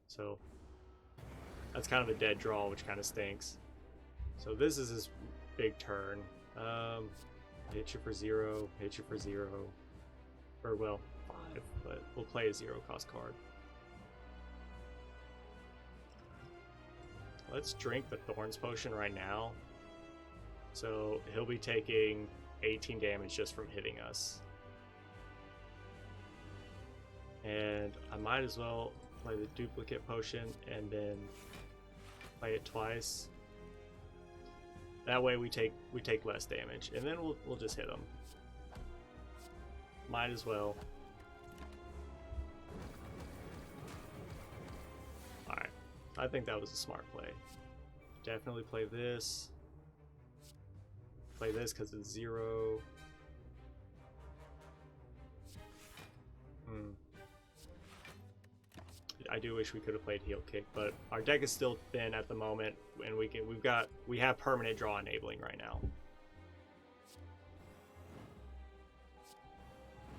So that's kind of a dead draw, which kind of stinks. So this is his big turn. Hit you for 0, hit you for 0. Or well, 5, but we'll play a 0 cost card. Let's drink the Thorns potion right now. So he'll be taking 18 damage just from hitting us. And I might as well play the duplicate potion and then play it twice. That way we take less damage, and then we'll just hit him. Might as well. Alright, I think that was a smart play. Definitely play this. play this because it's 0. I do wish we could have played Heel Kick, but our deck is still thin at the moment, and we have permanent draw enabling right now.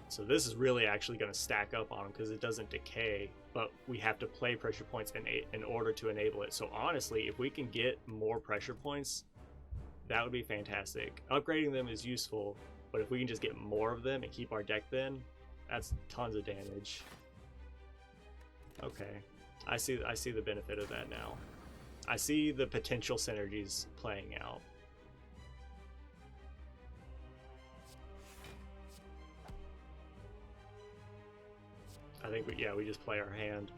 So this is really actually going to stack up on them because it doesn't decay, but we have to play pressure points in order to enable it. So honestly, if we can get more pressure points, that would be fantastic. Upgrading them is useful, but if we can just get more of them and keep our deck thin, that's tons of damage. Okay, I see the benefit of that now. I see the potential synergies playing out. I think we just play our hand.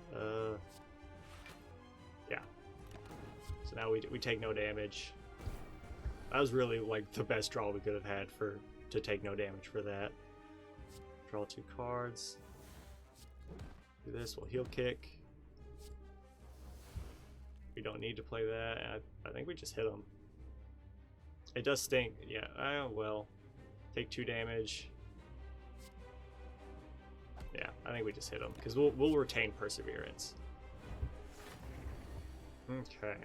Yeah. So now we take no damage. That was really like the best draw we could have had to take no damage for that. Draw 2 cards. Do this, we'll Heel Kick. We don't need to play that. I think we just hit him. It does stink. Yeah, well. Take 2 damage. Yeah, I think we just hit him because we'll retain Perseverance. Okay.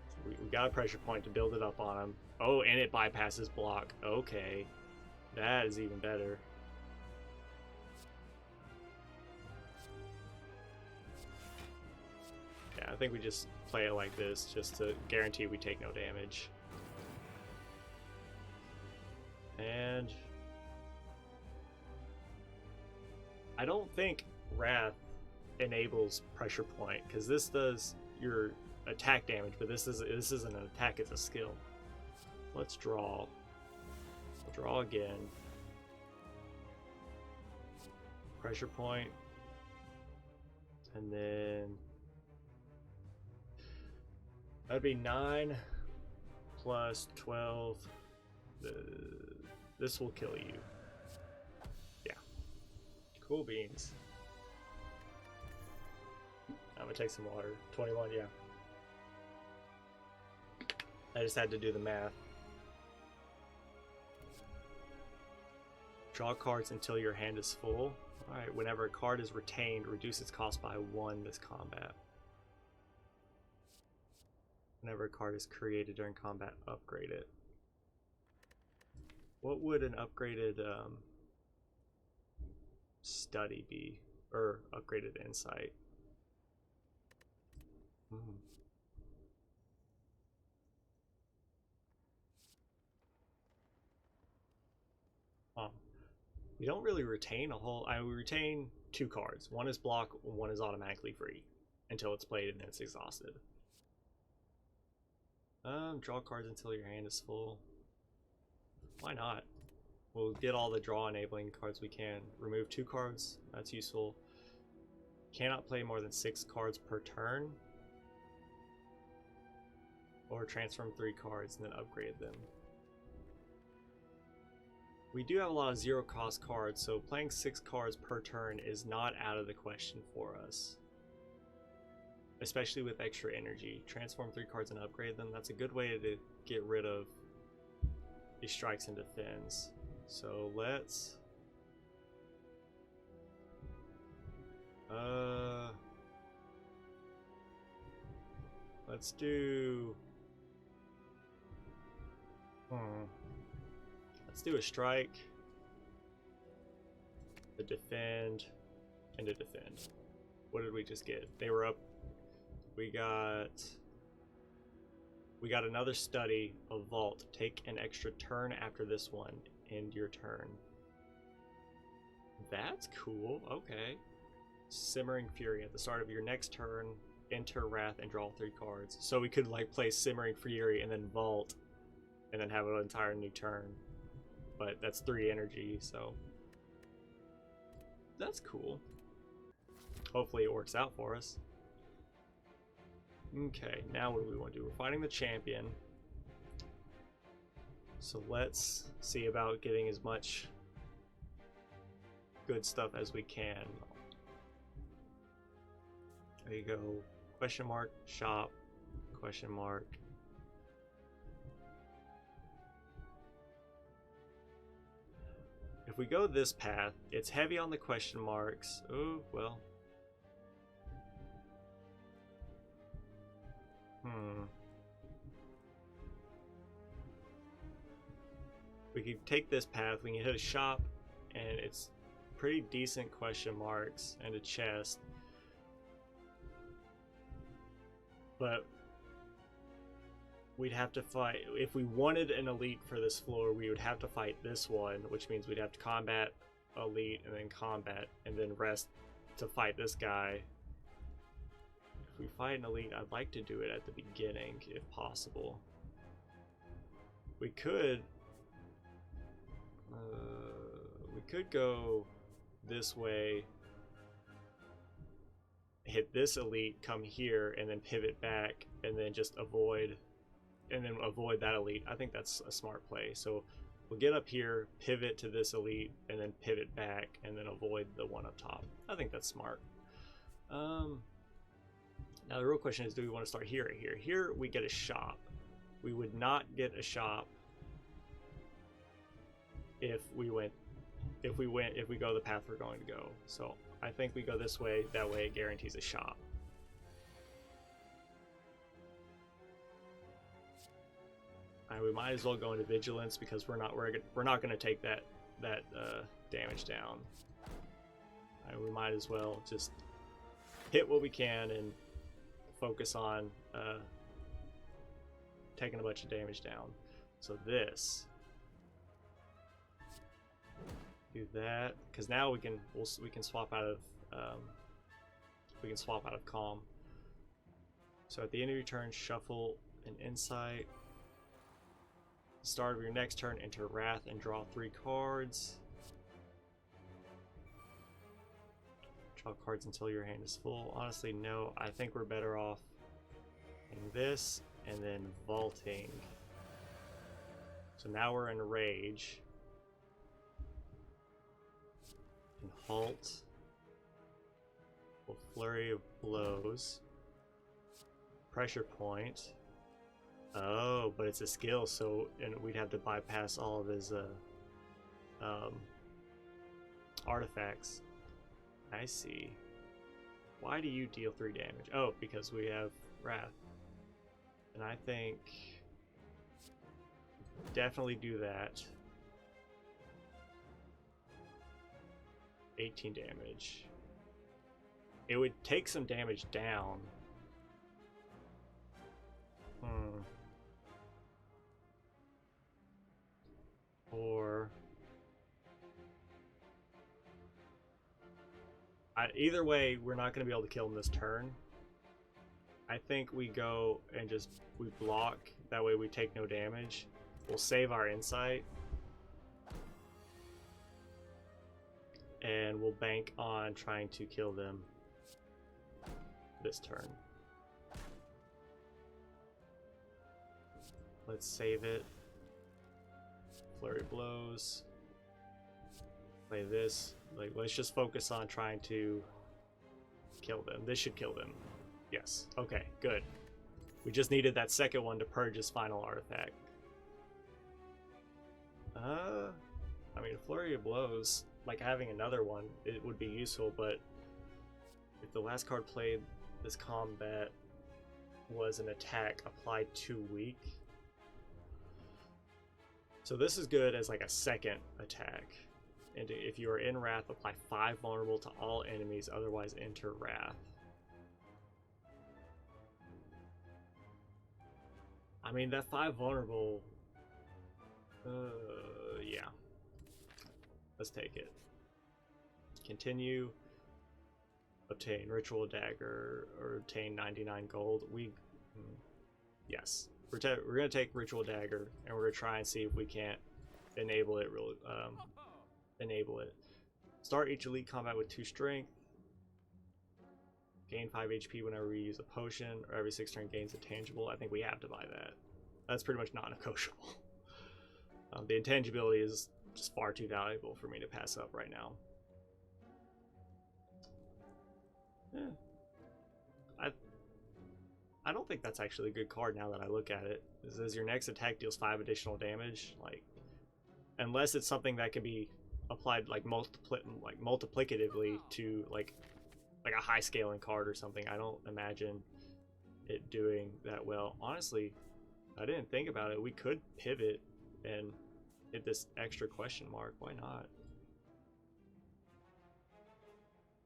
So we got a pressure point to build it up on him. Oh, and it bypasses block. Okay. That is even better. Yeah, I think we just play it like this just to guarantee we take no damage. And I don't think Wrath enables pressure point because this does your attack damage, but this isn't an attack, it's a skill. Let's draw. We'll draw again. Pressure point. And then that'd be 9 plus 12. This will kill you. Yeah. Cool beans. I'm gonna take some water. 21, yeah. I just had to do the math. Draw cards until your hand is full. Alright, whenever a card is retained, reduce its cost by 1 this combat. Whenever a card is created during combat, upgrade it. What would an upgraded study be? Or upgraded insight? We don't really retain a whole... we retain 2 cards. One is block, one is automatically free. Until it's played and then it's exhausted. Draw cards until your hand is full. Why not? We'll get all the draw enabling cards we can. Remove 2 cards, that's useful. Cannot play more than 6 cards per turn. Or transform 3 cards and then upgrade them. We do have a lot of 0 cost cards, so playing 6 cards per turn is not out of the question for us. Especially with extra energy. Transform 3 cards and upgrade them, that's a good way to get rid of these strikes and defends. So let's do let's do a strike, a defend, and a defend. What did we just get? They were up. We got another study of Vault. Take an extra turn after this one. End your turn. That's cool. Okay. Simmering Fury. At the start of your next turn, enter Wrath and draw 3 cards. So we could like play Simmering Fury and then Vault and then have an entire new turn. But that's 3 energy, so that's cool. Hopefully it works out for us. Okay, now what do we want to do? We're fighting the champion. So let's see about getting as much good stuff as we can. There you go. Question mark, shop. question mark. If we go this path, it's heavy on the question marks. Oh, well. We could take this path, we can hit a shop, and it's pretty decent question marks and a chest. But we'd have to fight, if we wanted an elite for this floor, we would have to fight this one, which means we'd have to combat elite and then combat and then rest to fight this guy. If we fight an elite, I'd like to do it at the beginning if possible. We could go this way, hit this elite, come here, and then pivot back, and then just avoid that elite. I think that's a smart play. So we'll get up here, pivot to this elite, and then pivot back, and then avoid the one up top. I think that's smart. Now the real question is, do we want to start here or here? Here we get a shop. We would not get a shop if we go the path we're going to go. So I think we go this way, that way it guarantees a shop. We might as well go into vigilance because we're not going to take that damage down. We might as well just hit what we can and focus on taking a bunch of damage down. So this, do that, because now we can swap out of calm. So at the end of your turn, shuffle an insight. Start of your next turn, enter Wrath and draw 3 cards. Draw cards until your hand is full. Honestly, no. I think we're better off in this and then vaulting. So now we're in Rage. And halt. We'll Flurry of Blows. Pressure Point. Oh, but it's a skill, so and we'd have to bypass all of his artifacts. I see. Why do you deal 3 damage? Oh, because we have Wrath. And I think definitely do that. 18 damage. It would take some damage down. Or either way, we're not going to be able to kill him this turn. I think we go and we block. That way we take no damage. We'll save our insight. And we'll bank on trying to kill them this turn. Let's save it. Flurry Blows. Play this. Like, let's just focus on trying to kill them. This should kill them. Yes. Okay, good. We just needed that second one to purge his final artifact. I mean, Flurry of Blows, like having another one, it would be useful, but if the last card played this combat was an attack applied too weak. So this is good as like a second attack. And if you are in Wrath, apply 5 vulnerable to all enemies, otherwise enter Wrath. I mean, that 5 vulnerable... yeah. Let's take it. Continue. Obtain Ritual Dagger, or obtain 99 gold. Yes. We're going to take Ritual Dagger, and we're going to try and see if we can't enable it. Enable it. Start each elite combat with 2 strength. Gain 5 HP whenever we use a potion, or every 6 turn gains a tangible. I think we have to buy that. That's pretty much non-negotiable. The intangibility is just far too valuable for me to pass up right now. Yeah. I don't think that's actually a good card now that I look at it. It says your next attack deals 5 additional damage. Like, unless it's something that can be applied like multiplicatively to like a high scaling card or something, I don't imagine it doing that well. Honestly, I didn't think about it. We could pivot and hit this extra question mark. Why not?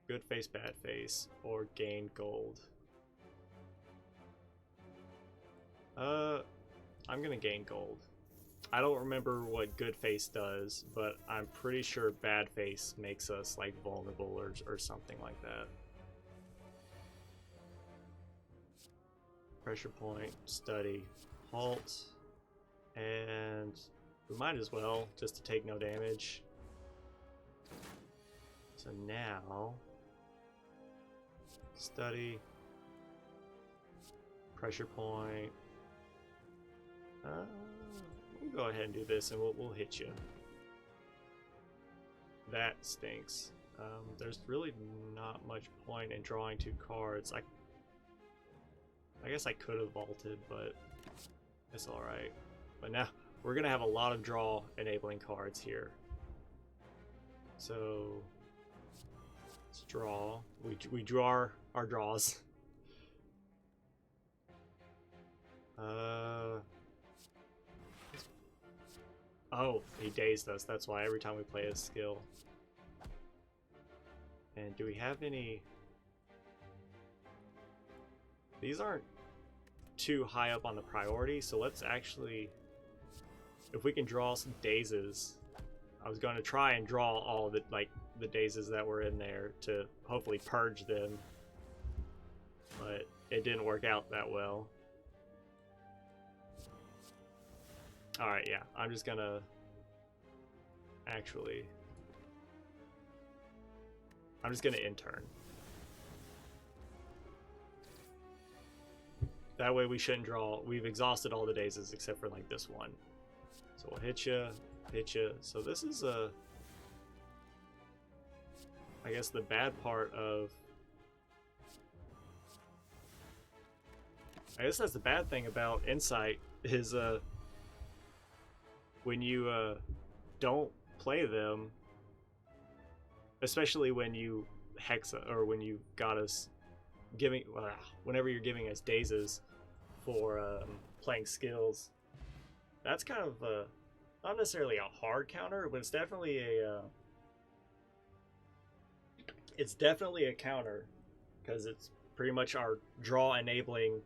Good face, bad face, or gain gold. I'm gonna gain gold. I don't remember what good face does, but I'm pretty sure bad face makes us like vulnerable or something like that. Pressure point, study, halt, and we might as well just to take no damage. So now, study, pressure point. We'll go ahead and do this, and we'll hit you. That stinks. There's really not much point in drawing 2 cards. I guess I could have vaulted, but it's all right. But now we're gonna have a lot of draw enabling cards here. So let's draw. We draw our draws. Oh, he dazed us. That's why every time we play a skill. And do we have any? These aren't too high up on the priority, so let's actually, if we can draw some dazes. I was going to try and draw all the the dazes that were in there to hopefully purge them, but it didn't work out that well. Alright, yeah, I'm just gonna intern. That way we shouldn't draw. We've exhausted all the dazes except for like this one. So we'll hit you. So this is I guess the bad part of, I guess that's the bad thing about Insight is when you don't play them, especially when you hexa, or when you got us giving, whenever you're giving us dazes for playing skills, that's kind of not necessarily a hard counter, but it's definitely a counter, because it's pretty much our draw enabling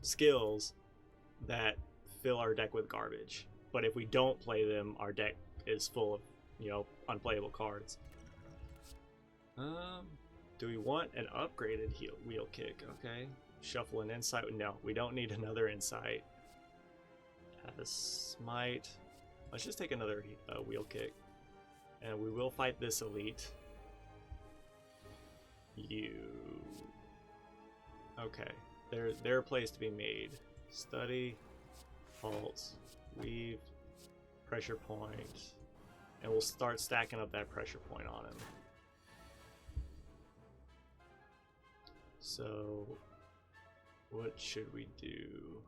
skills that fill our deck with garbage. But if we don't play them, our deck is full of, unplayable cards. Do we want an upgraded wheel kick? Okay. Shuffle an insight. No, we don't need another insight. A smite. Let's just take another wheel kick. And we will fight this elite. Okay. There are plays to be made. Study, halt, weave, pressure point, and we'll start stacking up that pressure point on him. So, what should we do?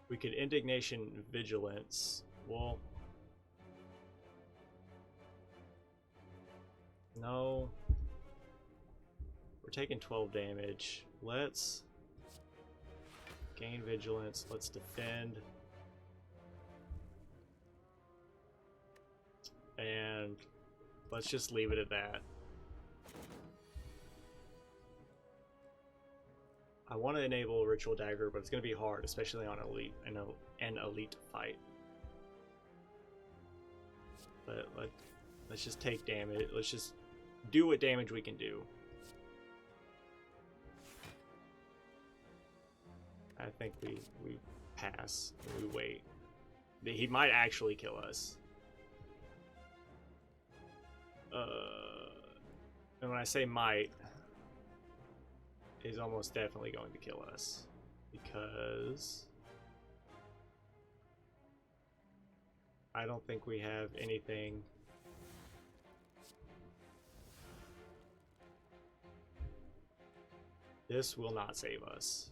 We could indignation vigilance. Well, no. We're taking 12 damage. Let's gain vigilance. Let's defend. And let's just leave it at that. I want to enable Ritual Dagger, but it's going to be hard, especially on an elite fight. But let's just take damage. Let's just do what damage we can do. I think we pass and we wait. He might actually kill us. And when I say might, he's almost definitely going to kill us, because I don't think we have anything. This will not save us.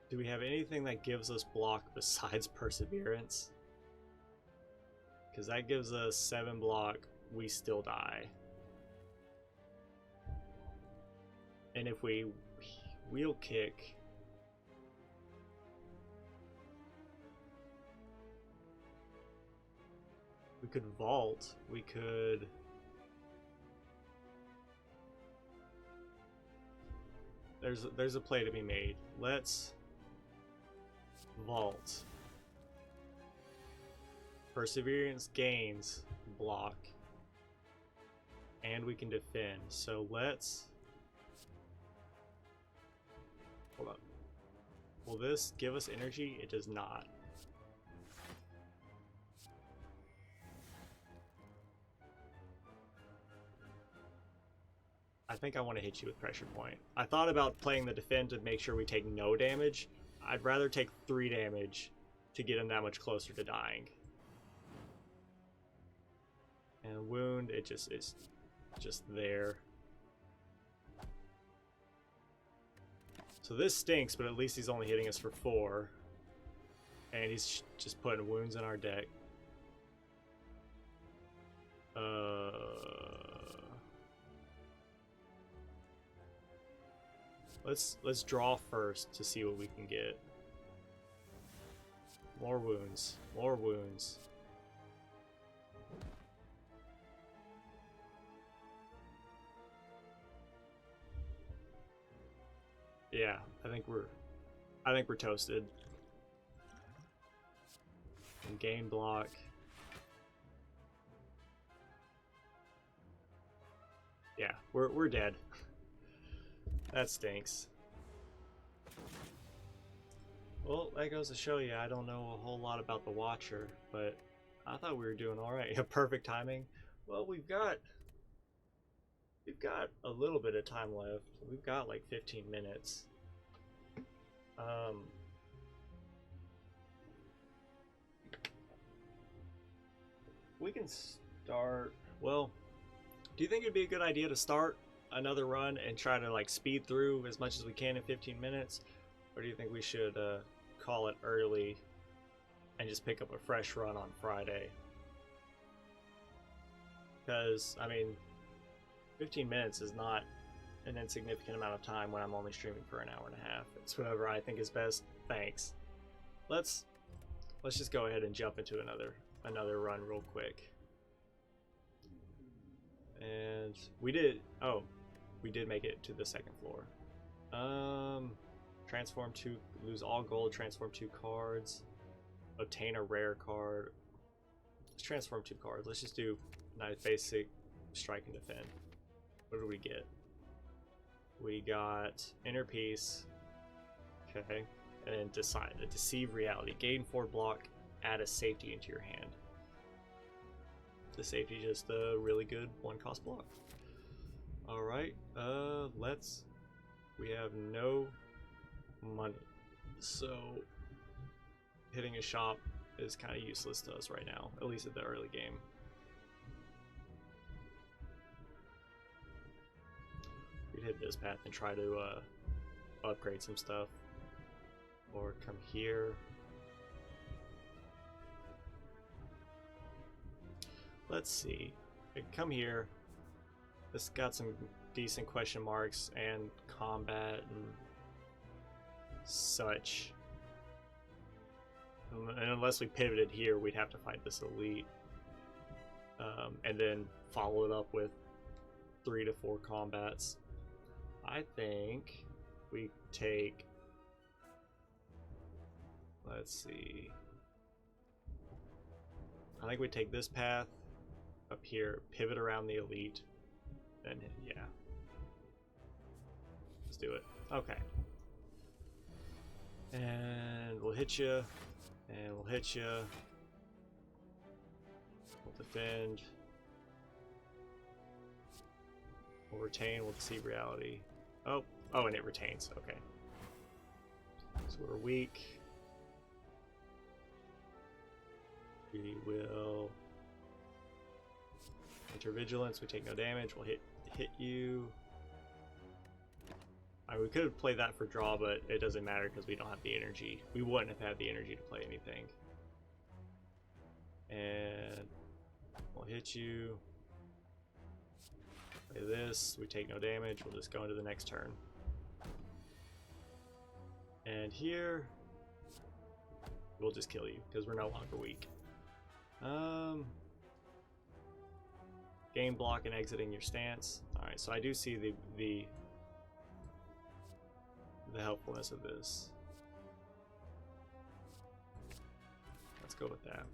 Do we have anything that gives us block besides perseverance? Because that gives us 7 block, we still die. And if we wheel kick, we could vault, we could... There's a play to be made. Let's vault. Perseverance gains block. And we can defend. So let's... Hold up. Will this give us energy? It does not. I think I want to hit you with pressure point. I thought about playing the defend to make sure we take no damage. I'd rather take 3 damage to get him that much closer to dying. And wound, it just is just there. So this stinks, but at least he's only hitting us for 4. And he's just putting wounds in our deck. Let's draw first to see what we can get. More wounds. More wounds. Yeah, I think we're toasted. And gain block. Yeah, we're dead. That stinks. Well, that goes to show you I don't know a whole lot about the Watcher, but I thought we were doing alright. Perfect timing. Well, we've got a little bit of time left. We've got like 15 minutes. We can start, well, do you think it'd be a good idea to start another run and try to like speed through as much as we can in 15 minutes? Or do you think we should call it early and just pick up a fresh run on Friday? Because, I mean, 15 minutes is not an insignificant amount of time when I'm only streaming for an hour and a half. It's whatever I think is best. Thanks. Let's just go ahead and jump into another run real quick. And we did make it to the 2nd floor. Transform 2, lose all gold, transform 2 cards, obtain a rare card. Let's transform 2 cards. Let's just do nice basic strike and defend. What do we get? We got Inner Peace. Okay. And then deceive reality. Gain 4 block, add a safety into your hand. The safety just a really good 1-cost block. Alright, we have no money. So hitting a shop is kind of useless to us right now, at least at the early game. We'd hit this path and try to upgrade some stuff. Or come here. Let's see. Come here. This got some decent question marks and combat and such. And unless we pivoted here, we'd have to fight this elite. And then follow it up with 3 to 4 combats. I think we take... Let's see. I think we take this path up here, pivot around the elite, and yeah. Let's do it. Okay. And we'll hit you, and we'll hit you. We'll defend. We'll retain, we'll deceive reality. Oh, and it retains, okay. So we're weak. We will enter vigilance. We take no damage. We'll hit you. We could have played that for draw, but it doesn't matter because we don't have the energy. We wouldn't have had the energy to play anything. And we'll hit you. Play this. We take no damage. We'll just go into the next turn. And here, we'll just kill you because we're no longer weak. Game block and exiting your stance. Alright, so I do see the helpfulness of this. Let's go with that.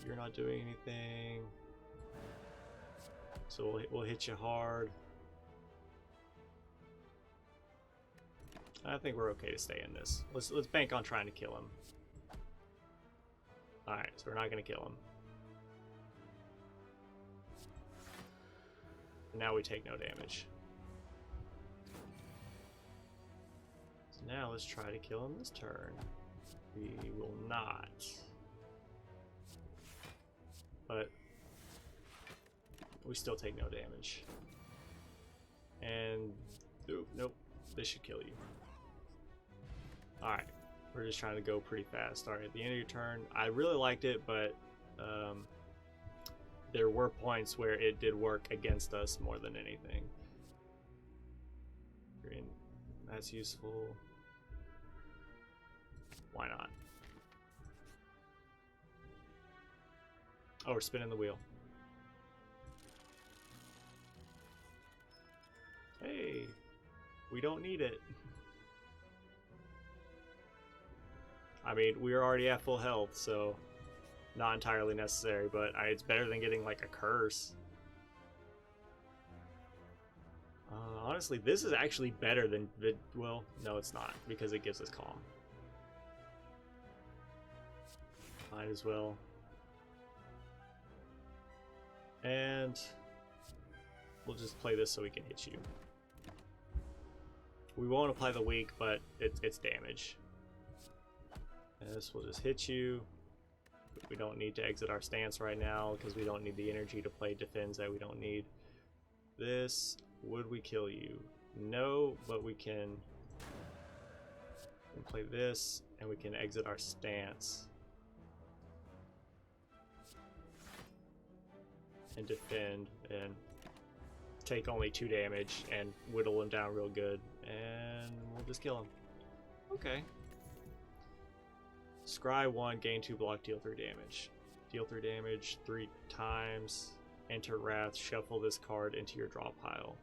You're not doing anything, so we'll hit you hard. I think we're okay to stay in this. Let's bank on trying to kill him. Alright, so we're not gonna kill him. Now we take no damage. So now let's try to kill him this turn. We will not. But we still take no damage. And nope, this should kill you. Alright, we're just trying to go pretty fast. Alright, at the end of your turn, I really liked it, but there were points where it did work against us more than anything. Green, that's useful. Why not? Oh, we're spinning the wheel. Hey, we don't need it. I mean, we're already at full health, so not entirely necessary, but it's better than getting like a curse. Honestly, this is actually better than well, no, it's not, because it gives us calm. Might as well. And we'll just play this so we can hit you. We won't apply the weak, but it's damage. And this will just hit you. We don't need to exit our stance right now because we don't need the energy to play defense that we don't need. This, would we kill you? No, but we can play this and we can exit our stance and defend and take only 2 damage and whittle him down real good, and we'll just kill him. Okay. Scry 1, gain 2 block, deal 3 damage. Deal 3 damage 3 times. Enter Wrath, shuffle this card into your draw pile.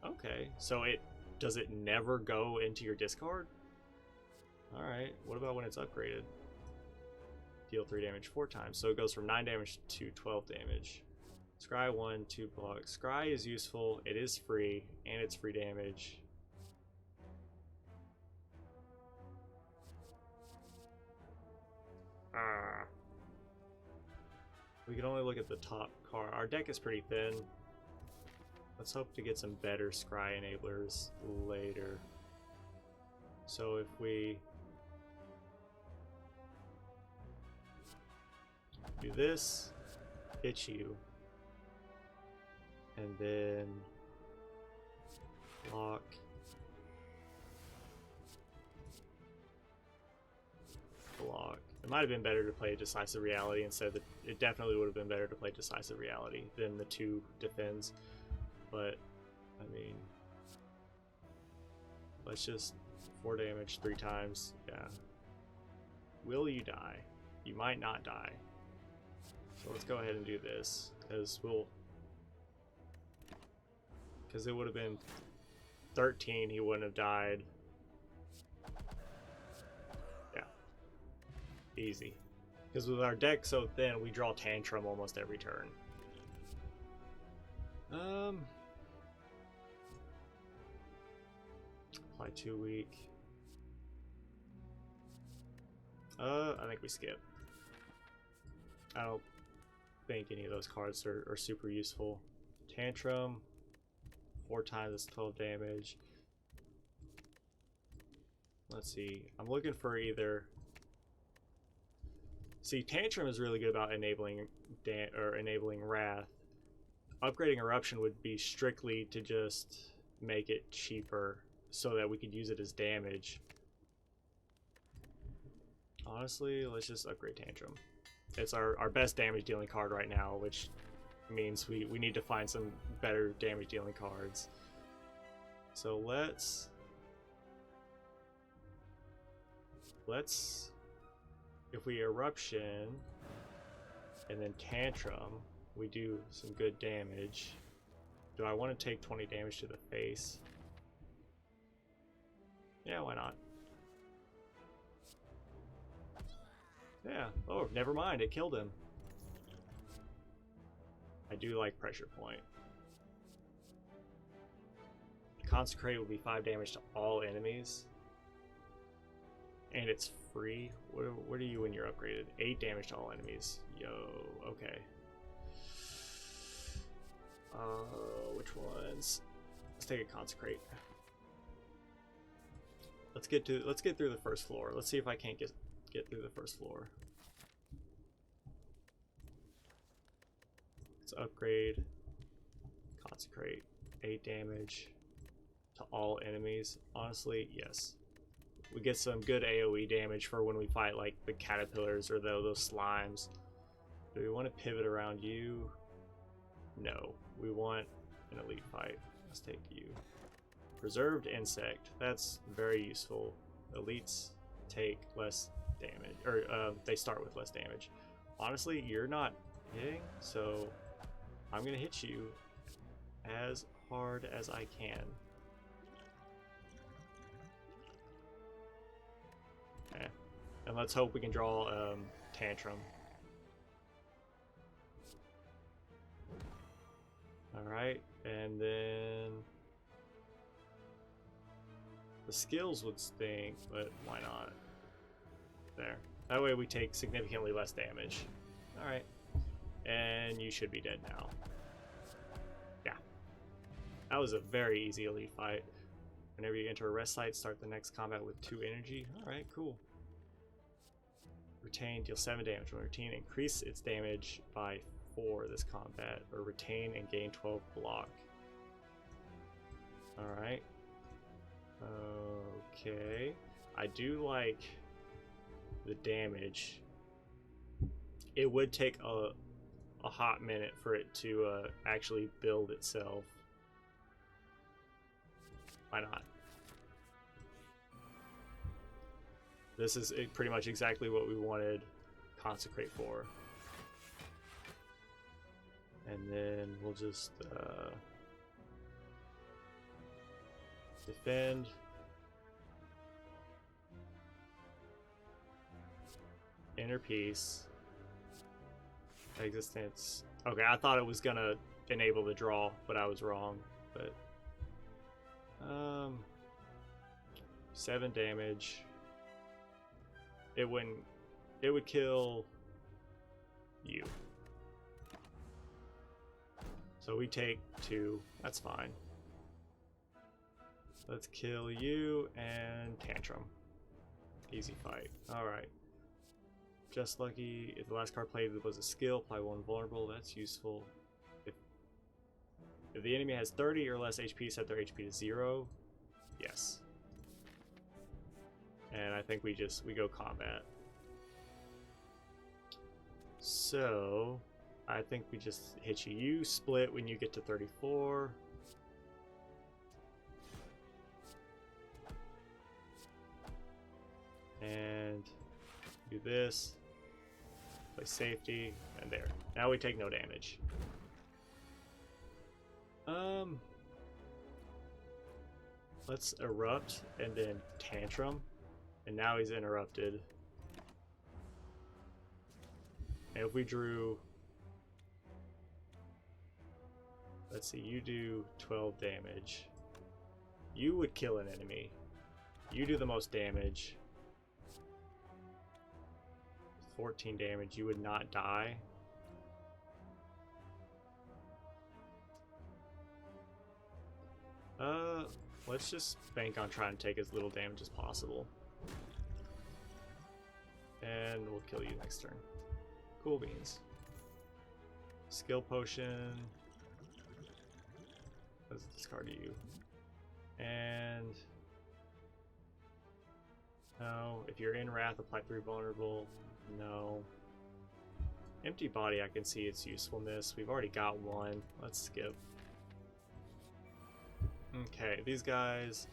Okay, so does it never go into your discard? Alright, what about when it's upgraded? Deal 3 damage 4 times, so it goes from 9 damage to 12 damage. Scry 1, 2 block. Scry is useful, it is free, and it's free damage. We can only look at the top card. Our deck is pretty thin. Let's hope to get some better scry enablers later. So if we do this, hit you, and then block, block. It might have been better to play Decisive Reality instead of it definitely would have been better to play Decisive Reality than the 2 defends. But, I mean, let's just 4 damage 3 times. Yeah. Will you die? You might not die. So let's go ahead and do this, because it would have been 13, he wouldn't have died. Easy. Because with our deck so thin, we draw Tantrum almost every turn. Apply 2 weak. I think we skip. I don't think any of those cards are super useful. Tantrum, 4 times is 12 damage. Let's see. I'm looking for either... See, Tantrum is really good about enabling Wrath. Upgrading Eruption would be strictly to just make it cheaper so that we could use it as damage. Honestly, let's just upgrade Tantrum. It's our best damage dealing card right now, which means we need to find some better damage dealing cards. So let's if we Eruption and then Tantrum, we do some good damage. Do I want to take 20 damage to the face? Yeah, why not? Yeah. Oh, never mind. It killed him. I do like Pressure Point. Consecrate will be 5 damage to all enemies. And it's free. What are you when you're upgraded? 8 damage to all enemies. Yo, okay. Which ones? Let's take a Consecrate. Let's get through the first floor. Let's see if I can't get through the first floor. Let's upgrade. Consecrate. 8 damage to all enemies. Honestly, yes. We get some good AoE damage for when we fight like the caterpillars or those slimes. Do we want to pivot around you? No. We want an elite fight. Let's take you. Preserved Insect. That's very useful. Elites take less damage, or they start with less damage. Honestly, you're not hitting, so I'm gonna hit you as hard as I can. Okay. And let's hope we can draw Tantrum. Alright, and then the skills would stink, but why not? There. That way we take significantly less damage. Alright. And you should be dead now. Yeah. That was a very easy elite fight. Whenever you enter a rest site, start the next combat with 2 energy. Alright, cool. Retain, deal 7 damage. When routine, increase its damage by 4 this combat. Or retain and gain 12 block. Alright. Okay. I do like the damage. It would take a hot minute for it to actually build itself. Why not? This is pretty much exactly what we wanted Consecrate for. And then we'll just defend. Inner Peace. Existence. Okay, I thought it was gonna enable the draw, but I was wrong. But 7 damage. It would kill you. So we take 2. That's fine. Let's kill you and Tantrum. Easy fight. Alright. Just lucky. If the last card played was a skill, apply 1 vulnerable. That's useful. If the enemy has 30 or less HP, set their HP to 0. Yes. And I think we go combat. So I think we just hit you. You split when you get to 34. And do this. Play safety. And there. Now we take no damage. Let's erupt and then Tantrum. And now he's interrupted. And if we drew... Let's see, you do 12 damage. You would kill an enemy. You do the most damage. 14 damage. You would not die. Let's just bank on trying to take as little damage as possible. And we'll kill you next turn. Cool beans. Skill potion. Let's discard you. And no, if you're in Wrath, apply 3 vulnerable. No. Empty body, I can see its usefulness. We've already got one. Let's skip. Okay, these guys,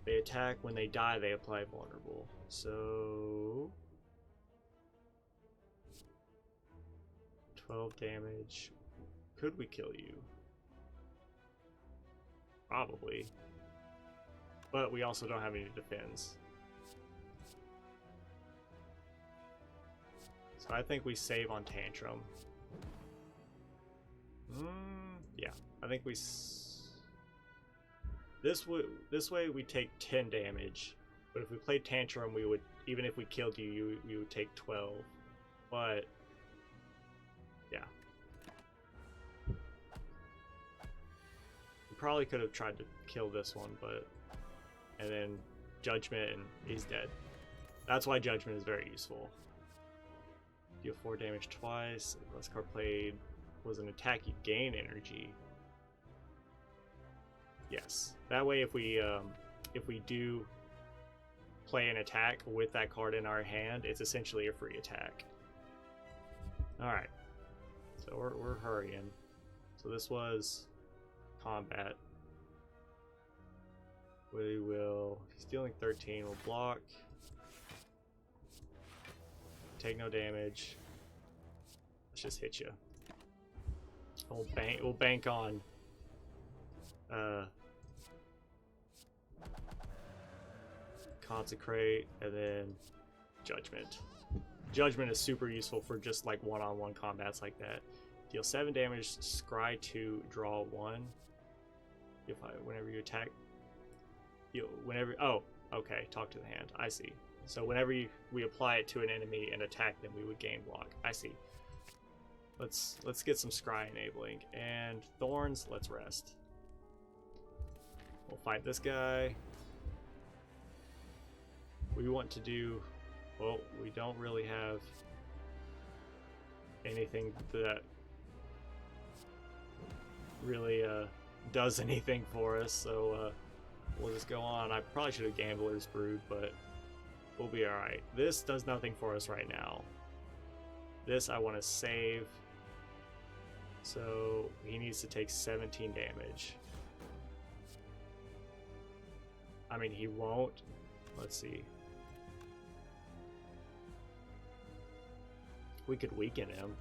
they attack. When they die, they apply vulnerable. So 12 damage. Could we kill you? Probably. But we also don't have any defense. So I think we save on Tantrum. Yeah, I think we... This way we take 10 damage. But if we played Tantrum, we would... Even if we killed you, you would take 12. But... Yeah. We probably could have tried to kill this one, but... And then Judgment, and he's dead. That's why Judgment is very useful. Deal 4 damage twice. Last card played was an attack, you gain energy. Yes. That way, if we do play an attack with that card in our hand, it's essentially a free attack. All right. So we're hurrying. So this was combat. We will. He's dealing 13. We'll block. Take no damage. Let's just hit you. We'll bank on Consecrate and then Judgment. Judgment is super useful for just like one-on-one combats like that. Deal 7 damage, scry 2, draw 1. Whenever you attack, oh, okay, talk to the hand. I see. So whenever we apply it to an enemy and attack them, we would gain block. I see. Let's get some scry enabling. And thorns, let's rest. We'll fight this guy. We want to do, well, we don't really have anything that really does anything for us, so we'll just go on. I probably should have Gambler's Brood, but we'll be alright. This does nothing for us right now. This I want to save. So he needs to take 17 damage. I mean, he won't. Let's see. We could weaken him.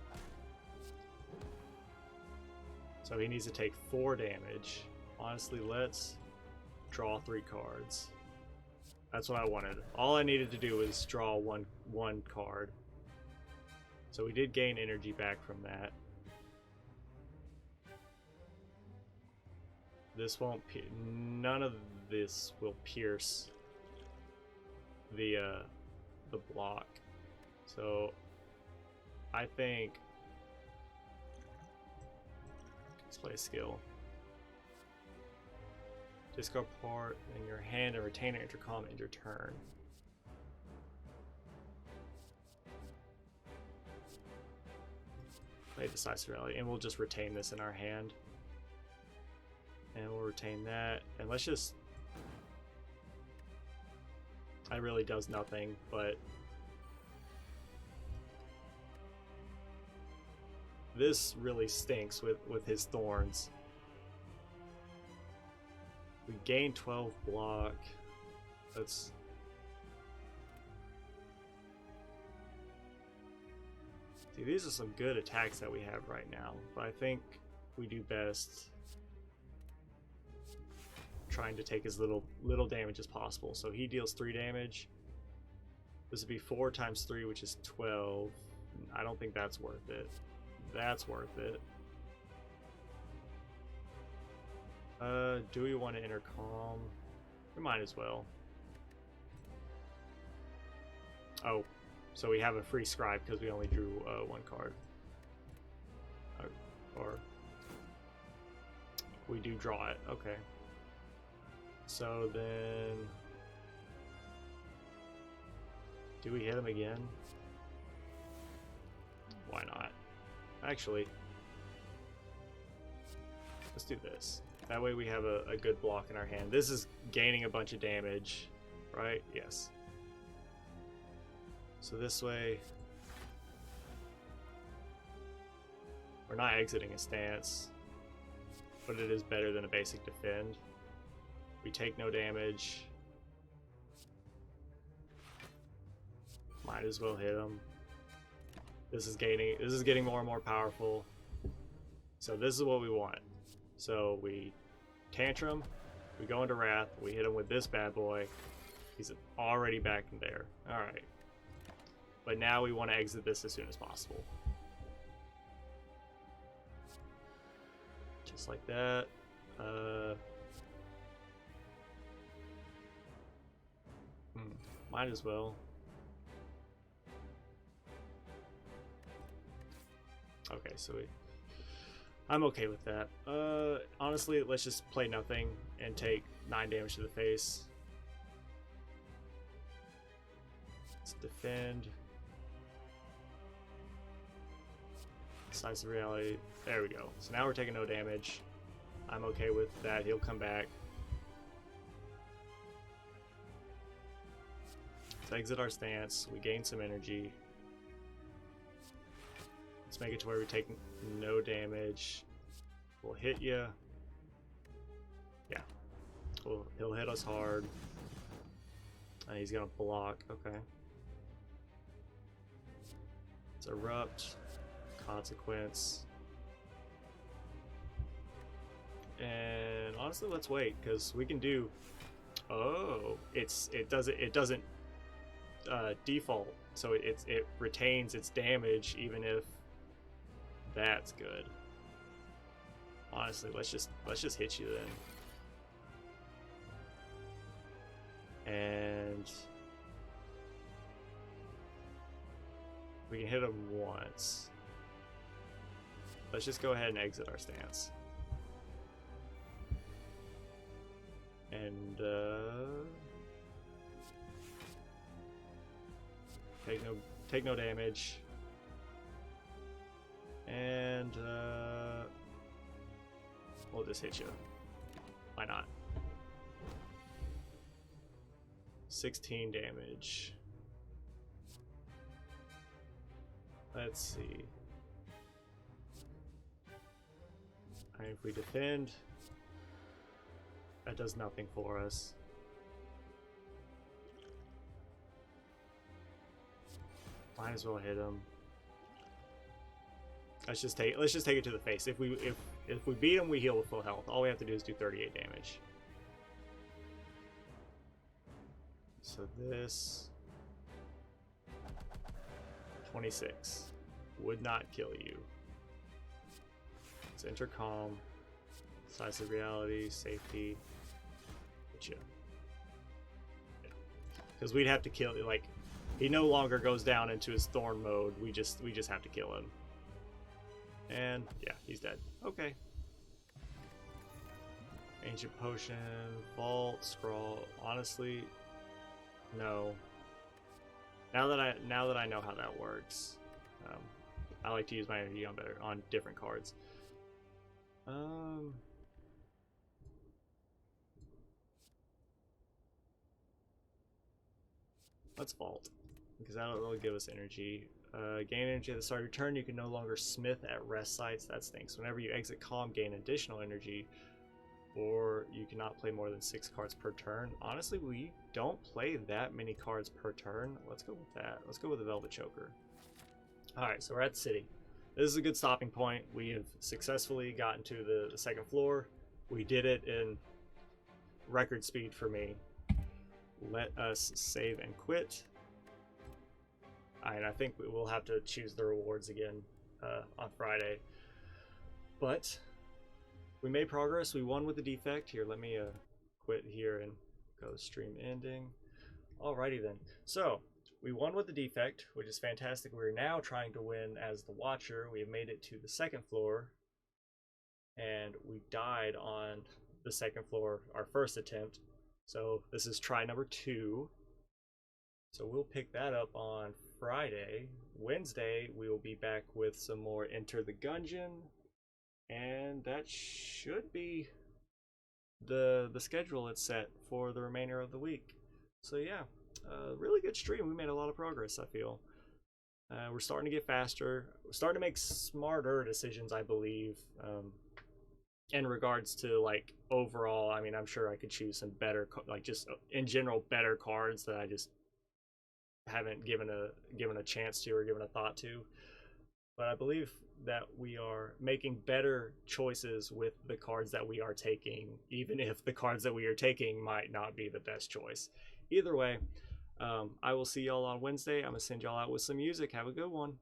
So he needs to take 4 damage. Honestly, let's draw 3 cards. That's what I wanted. All I needed to do was draw one card. So we did gain energy back from that. This won't. None of this will pierce the block. So I think let's play a skill. Discard part in your hand and retain an intercom in your turn. Play Decisive Rally, and we'll just retain this in our hand. And we'll retain that. And let's just... It really does nothing, but... This really stinks with his thorns. We gain 12 block. Let's... See, these are some good attacks that we have right now, but I think we do best trying to take as little damage as possible. So he deals 3 damage. This would be 4 times 3, which is 12. I don't think that's worth it. That's worth it. Do we want to intercom? We might as well. Oh, so we have a free scribe because we only drew 1 card. Or we do draw it. Okay. So then Do we hit him again? Why not? Actually, let's do this. That way we have a good block in our hand. This is gaining a bunch of damage, right? Yes. So this way, we're not exiting a stance, but it is better than a basic defend. We take no damage. Might as well hit him. This is getting more and more powerful. So this is what we want. So we tantrum, we go into wrath, we hit him with this bad boy. He's already back in there. Alright. But now we want to exit this as soon as possible. Just like that. Might as well. Okay, so I'm okay with that. Honestly, let's just play nothing and take 9 damage to the face. Let's defend. Slice of reality. There we go. So now we're taking no damage. I'm okay with that. He'll come back. Let's exit our stance. We gain some energy. Let's make it to where we take no damage. We'll hit you. Yeah. He'll hit us hard. And he's gonna block. Okay. Let's erupt. Consequence. And honestly, let's wait because we can do. Oh, it doesn't default, so it retains its damage even if that's good. Honestly, let's just hit you then, and we can hit him once. Let's just go ahead and exit our stance. And take no damage. And we'll just hit you. Why not? 16 damage. Let's see. And if we defend, that does nothing for us. Might as well hit him. Let's just take it to the face. If we beat him, we heal with full health. All we have to do is do 38 damage. So this 26 would not kill you. It's intercom, slice of reality, safety. Yeah. Because we'd have to kill, like, he no longer goes down into his thorn mode. We just have to kill him. And yeah, he's dead. Okay. Ancient potion, vault, scroll. Honestly, no. Now that I know how that works, I like to use my energy on different cards. Let's vault because that'll give us energy. Gain energy at the start of your turn. You can no longer smith at rest sites. That stinks. Whenever you exit calm, gain additional energy, or you cannot play more than 6 cards per turn. Honestly, we don't play that many cards per turn. Let's go with that. Let's go with the Velvet Choker. Alright, so we're at the city. This is a good stopping point. We have successfully gotten to the second floor. We did it in record speed for me. Let us save and quit. And I think we will have to choose the rewards again on Friday. But we made progress. We won with the defect. Here, let me quit here and go stream ending. Alrighty then. So we won with the defect, which is fantastic. We're now trying to win as the Watcher. We have made it to the second floor, and we died on the second floor, our first attempt. So this is try number 2. So we'll pick that up on Friday. Wednesday, we will be back with some more Enter the Gungeon, and that should be the schedule it's set for the remainder of the week. So yeah, really good stream. We made a lot of progress, I feel. We're starting to get faster. We're starting to make smarter decisions, I believe, in regards to like overall. I mean, I'm sure I could choose some better, like just in general, better cards that I just haven't given a chance to or given a thought to. But I believe that we are making better choices with the cards that we are taking, even if the cards that we are taking might not be the best choice. Either way, I will see y'all on Wednesday. I'm gonna send y'all out with some music. Have a good one.